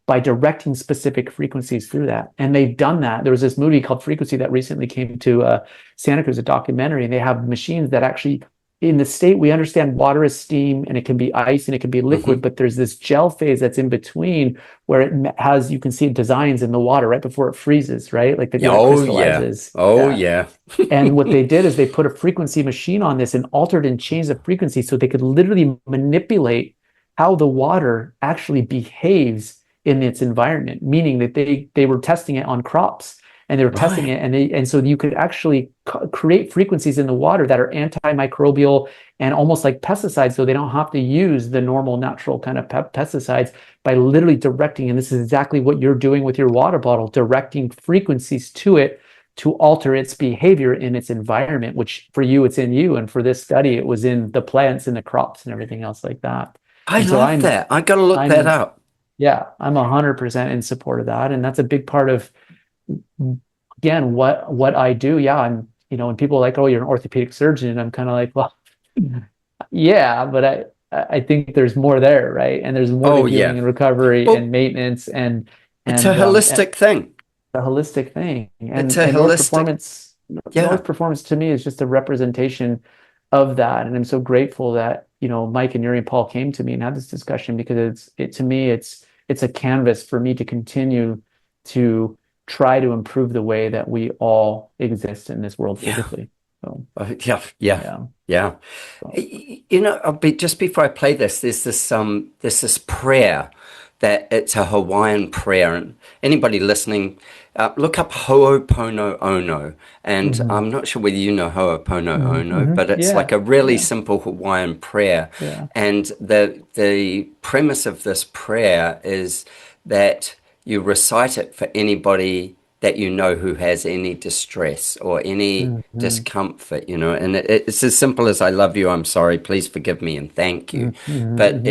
by directing specific frequencies through that. And they've done that. There was this movie called Frequency that recently came to Santa Cruz, a documentary, and they have machines that actually, in the state, we understand water is steam and it can be ice and it can be liquid, but there's this gel phase that's in between where it has, you can see designs in the water right before it freezes, right? Like the crystallizes. Yeah. And what they did is they put a frequency machine on this and altered and changed the frequency so they could literally manipulate how the water actually behaves in its environment, meaning that they were testing it on crops and they were testing it, and so you could actually create frequencies in the water that are antimicrobial and almost like pesticides, so they don't have to use the normal natural kind of pesticides by literally directing. And this is exactly what you're doing with your water bottle, directing frequencies to it to alter its behavior in its environment, which for you, it's in you. And for this study, it was in the plants and the crops and everything else like that. I love that. I got to look that up. Yeah, I'm 100% in support of that. And that's a big part of, again, what I do. Yeah, I'm, when people are like, oh, you're an orthopedic surgeon, and I'm kind of like, well, yeah, but I think there's more there, right? And there's more to healing and recovery and maintenance, and it's a holistic thing. A holistic thing. And it's a holistic. North Performance to me is just a representation of that. And I'm so grateful that, Mike and Yuri and Paul came to me and had this discussion, because to me, it's a canvas for me to continue to try to improve the way that we all exist in this world physically. So, yeah. So. Just before I play this, there's this prayer that it's a Hawaiian prayer, and anybody listening, look up Ho'oponopono, and I'm not sure whether you know Ho'oponopono, but it's like a really simple Hawaiian prayer, and the premise of this prayer is that you recite it for anybody that you know who has any distress or any discomfort, and it's as simple as I love you, I'm sorry, please forgive me, and thank you. But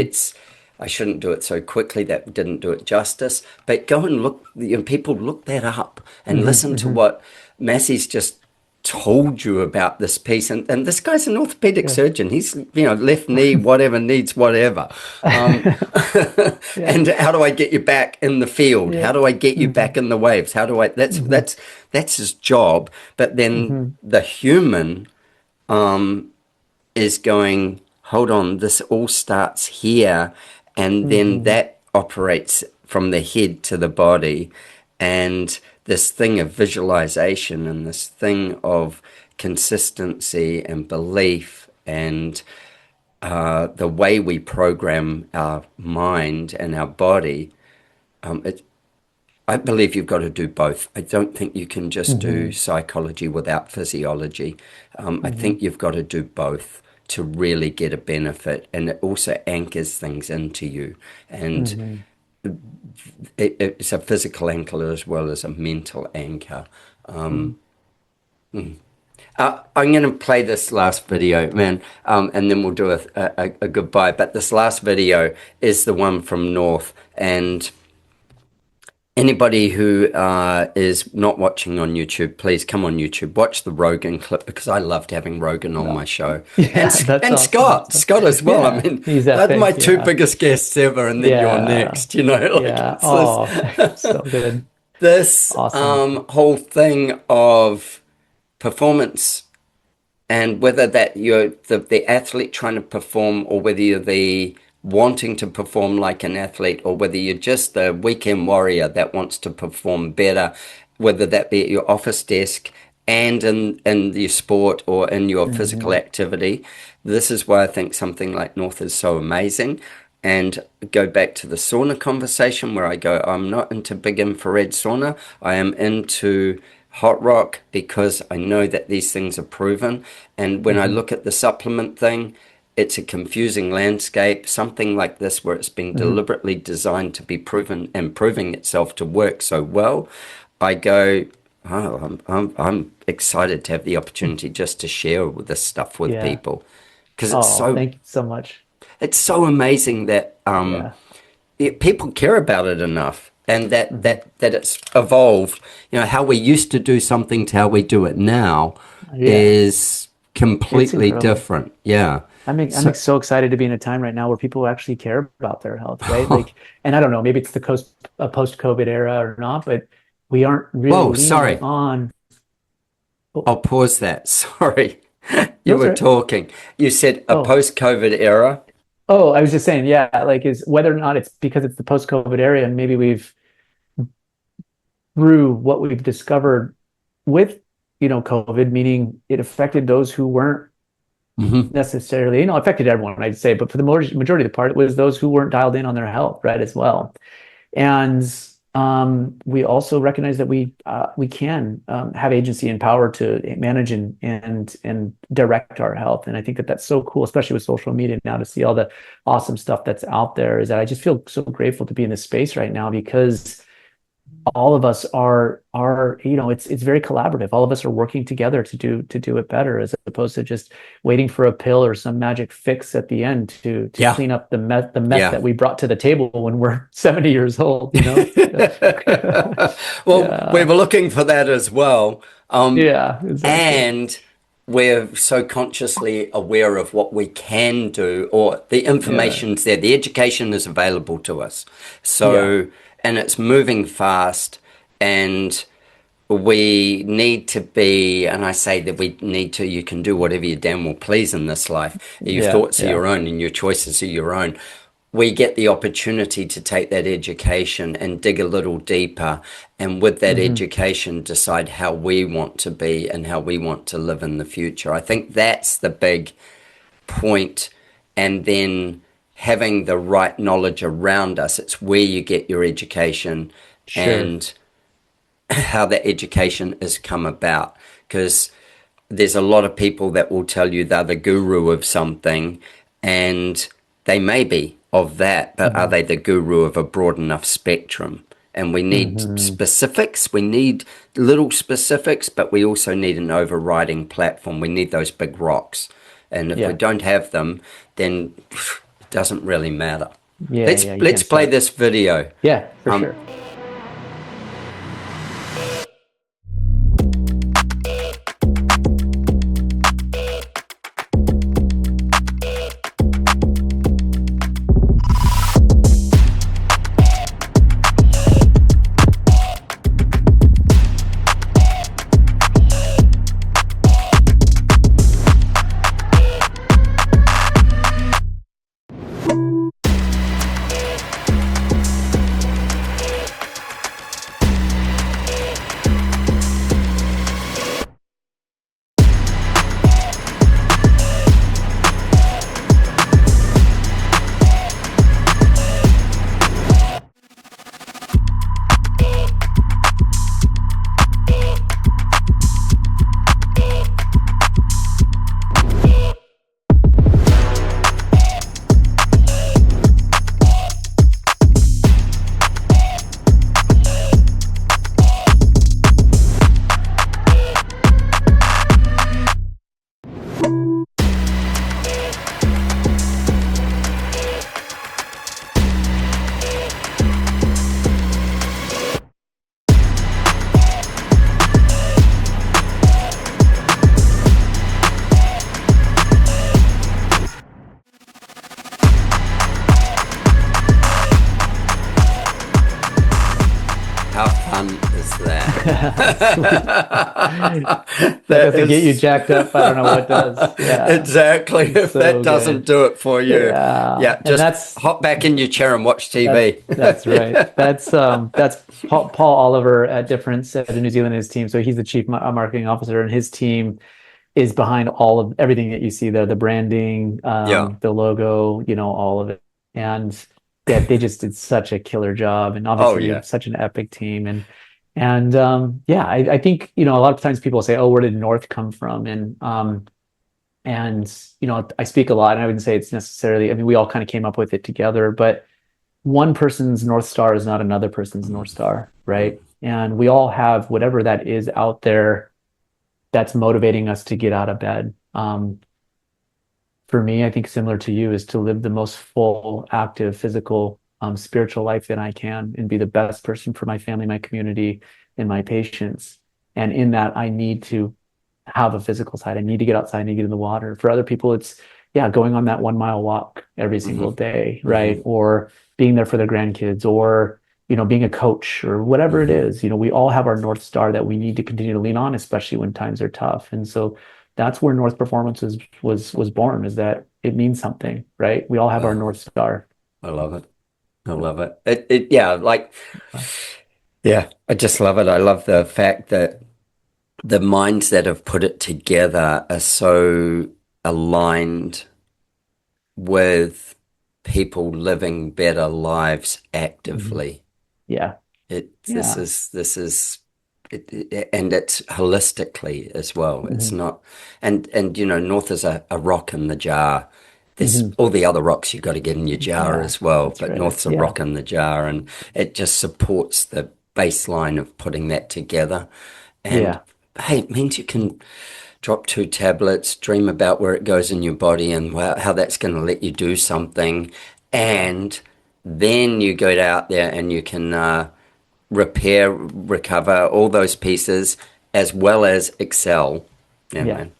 I shouldn't do it so quickly, that didn't do it justice. But go and look, people look that up and listen to what Masi's just told you about this piece. And this guy's an orthopedic surgeon. He's, left knee, whatever, needs whatever. And how do I get you back in the field? How do I get you back in the waves? How do I, that's his job. But then the human is going, hold on, this all starts here. And then that operates from the head to the body. And this thing of visualization and this thing of consistency and belief and the way we program our mind and our body, I believe you've got to do both. I don't think you can just do psychology without physiology. I think you've got to do both to really get a benefit, and it also anchors things into you, and it's a physical anchor as well as a mental anchor. I'm going to play this last video, man, and then we'll do a goodbye. But this last video is the one from North, and anybody who is not watching on YouTube, please come on YouTube, watch the Rogan clip, because I loved having Rogan on my show. And awesome. Scott as well. I mean, they're my two biggest guests ever, and then you're next, so good. This whole thing of performance, and whether that you're the athlete trying to perform, or whether you're the wanting to perform like an athlete, or whether you're just the weekend warrior that wants to perform better, whether that be at your office desk and in your sport or in your physical activity. This is why I think something like North is so amazing. And go back to the sauna conversation, where I go, I'm not into big infrared sauna. I am into hot rock, because I know that these things are proven. And when I look at the supplement thing, it's a confusing landscape. Something like this, where it's been deliberately designed to be proven and proving itself to work so well, I go, I'm excited to have the opportunity just to share this stuff with people, because it's so. Thank you so much. It's so amazing that people care about it enough, and that it's evolved. How we used to do something to how we do it now is completely different. I'm so excited to be in a time right now where people actually care about their health, right? Like, and I don't know, maybe it's the post-COVID era or not, but we aren't really Whoa, leaning sorry. on. I'll pause that. Sorry. You No, were sorry. talking. You said a Oh, post-COVID era. oh, I was just saying, yeah, like is whether or not it's because it's the post-COVID era and maybe we've through what we've discovered with, COVID, meaning it affected those who weren't Hmm. necessarily, affected everyone, I'd say, but for the majority of the part, it was those who weren't dialed in on their health, right, as well. And we also recognize that we can have agency and power to manage and direct our health. And I think that that's so cool, especially with social media now, to see all the awesome stuff that's out there. Is that I just feel so grateful to be in this space right now because all of us are it's very collaborative. All of us are working together to do it better, as opposed to just waiting for a pill or some magic fix at the end to Yeah. clean up the mess Yeah. that we brought to the table when we're 70 years old. Well, Yeah, we were looking for that as well. yeah, exactly. And we're so consciously aware of what we can do, or the Yeah, information's there, the education is available to us. yeah, So, and it's moving fast, and we need to be, and I say that we need to, you can do whatever you damn well please in this life. Your yeah, thoughts are yeah. your own and your choices are your own. We get the opportunity to take that education and dig a little deeper, and with that Hmm. education decide how we want to be and how we want to live in the future. I think that's the big point. And then having the right knowledge around us, it's where you get your education Sure. and how that education has come about. Because there's a lot of people that will tell you they're the guru of something, and they may be of that, but are Hmm. they the guru of a broad enough spectrum? And we need Hmm. specifics, we need little specifics, but we also need an overriding platform. We need those big rocks. And if we Yeah, don't have them, then it doesn't really matter. yeah, Let's yeah. You let's can't play start. this video. Yeah, for Um, sure. how fun is Sweet. That that doesn't get you is jacked up. I don't know what does. Yeah, exactly. it's If that so doesn't good. do it for you, Yeah, yeah, and just that's hop back in your chair and watch that's TV. that's right. That's Paul Oliver at Difference at New Zealand and his team. So he's the chief marketing officer, and his team is behind all of everything that you see there, the branding, Yeah. the logo, all of it. And yeah, they just did such a killer job. And Oh obviously we yeah. have such an epic team. And yeah, I think, a lot of times people say, oh, where did North come from? And I speak a lot, and I wouldn't say it's necessarily, I mean, we all kind of came up with it together, but one person's North Star is not another person's North Star, right? And we all have whatever that is out there that's motivating us to get out of bed. For me, I think similar to you is to live the most full, active, physical, spiritual life that I can and be the best person for my family, my community, and my patients. And in that, I need to have a physical side. I need to get outside, I need to get in the water. For other people, it's going on that 1 mile walk every single day, right? Or being there for their grandkids, or being a coach, or whatever it is. We all have our North Star that we need to continue to lean on, especially when times are tough. And so that's where North Performance was born, is that it means something, right? We all have our North Star. I love it. I love it. I just love it. I love the fact that the minds that have put it together are so aligned with people living better lives actively. Yeah. This is and it's holistically as well. It's not, and North is a rock in the jar. There's all the other rocks you've got to get in your jar as well, but North's a rock in the jar, and it just supports the baseline of putting that together. And hey, it means you can drop 2 tablets, dream about where it goes in your body and how that's going to let you do something, and then you go out there and you can repair, recover all those pieces, as well as excel. Man.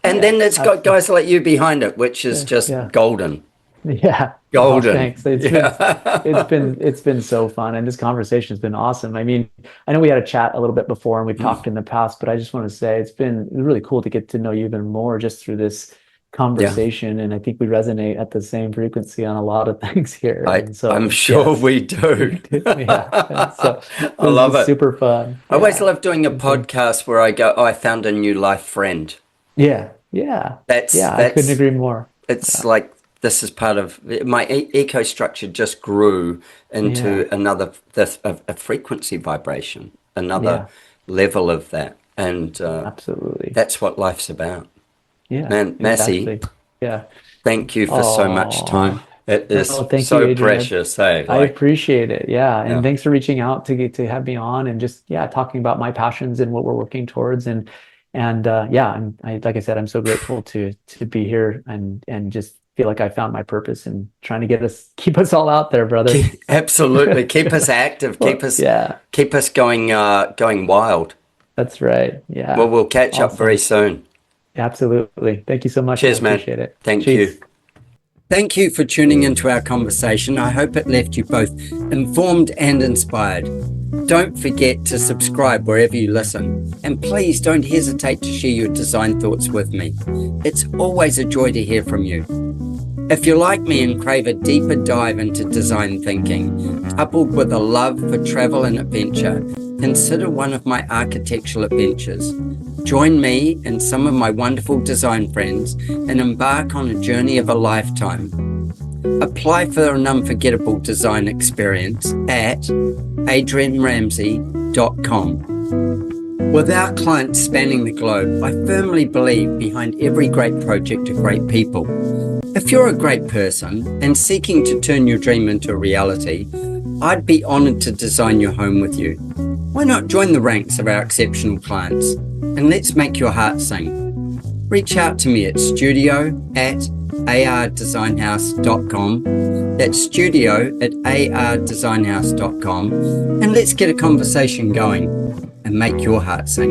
And then it's got guys like you behind it, which is just golden. Yeah. Golden. Oh, thanks. It's been so fun, and this conversation's been awesome. I mean, I know we had a chat a little bit before, and we've talked in the past, but I just want to say it's been really cool to get to know you even more just through this conversation. And I think we resonate at the same frequency on a lot of things here. I'm sure we do. So I love it. Super fun. I always love doing a podcast where I go, I found a new life friend. I couldn't agree more. It's like, this is part of my eco structure, just grew into a frequency vibration, another level of that. And absolutely, that's what life's about. Yeah, man, Masi. Yeah, thank you for so much time. It is so you, precious. Hey, I appreciate it. And thanks for reaching out to have me on, and just talking about my passions and what we're working towards. And like I said, I'm so grateful to be here and just feel like I found my purpose and trying to keep us all out there, brother. Absolutely, keep us active, keep us going wild. That's right. Yeah. Well, we'll catch up very soon. Absolutely. Thank you so much. Cheers, man. Appreciate it. Thank you. Thank you for tuning into our conversation. I hope it left you both informed and inspired. Don't forget to subscribe wherever you listen. And please don't hesitate to share your design thoughts with me. It's always a joy to hear from you. If you're like me and crave a deeper dive into design thinking, coupled with a love for travel and adventure, consider one of my architectural adventures. Join me and some of my wonderful design friends and embark on a journey of a lifetime. Apply for an unforgettable design experience at adrianramsay.com. With our clients spanning the globe, I firmly believe behind every great project are great people. If you're a great person and seeking to turn your dream into a reality, I'd be honored to design your home with you. Why not join the ranks of our exceptional clients and let's make your heart sing? Reach out to me at studio@ardesignhouse.com. That's studio@ardesignhouse.com, and let's get a conversation going and make your heart sing.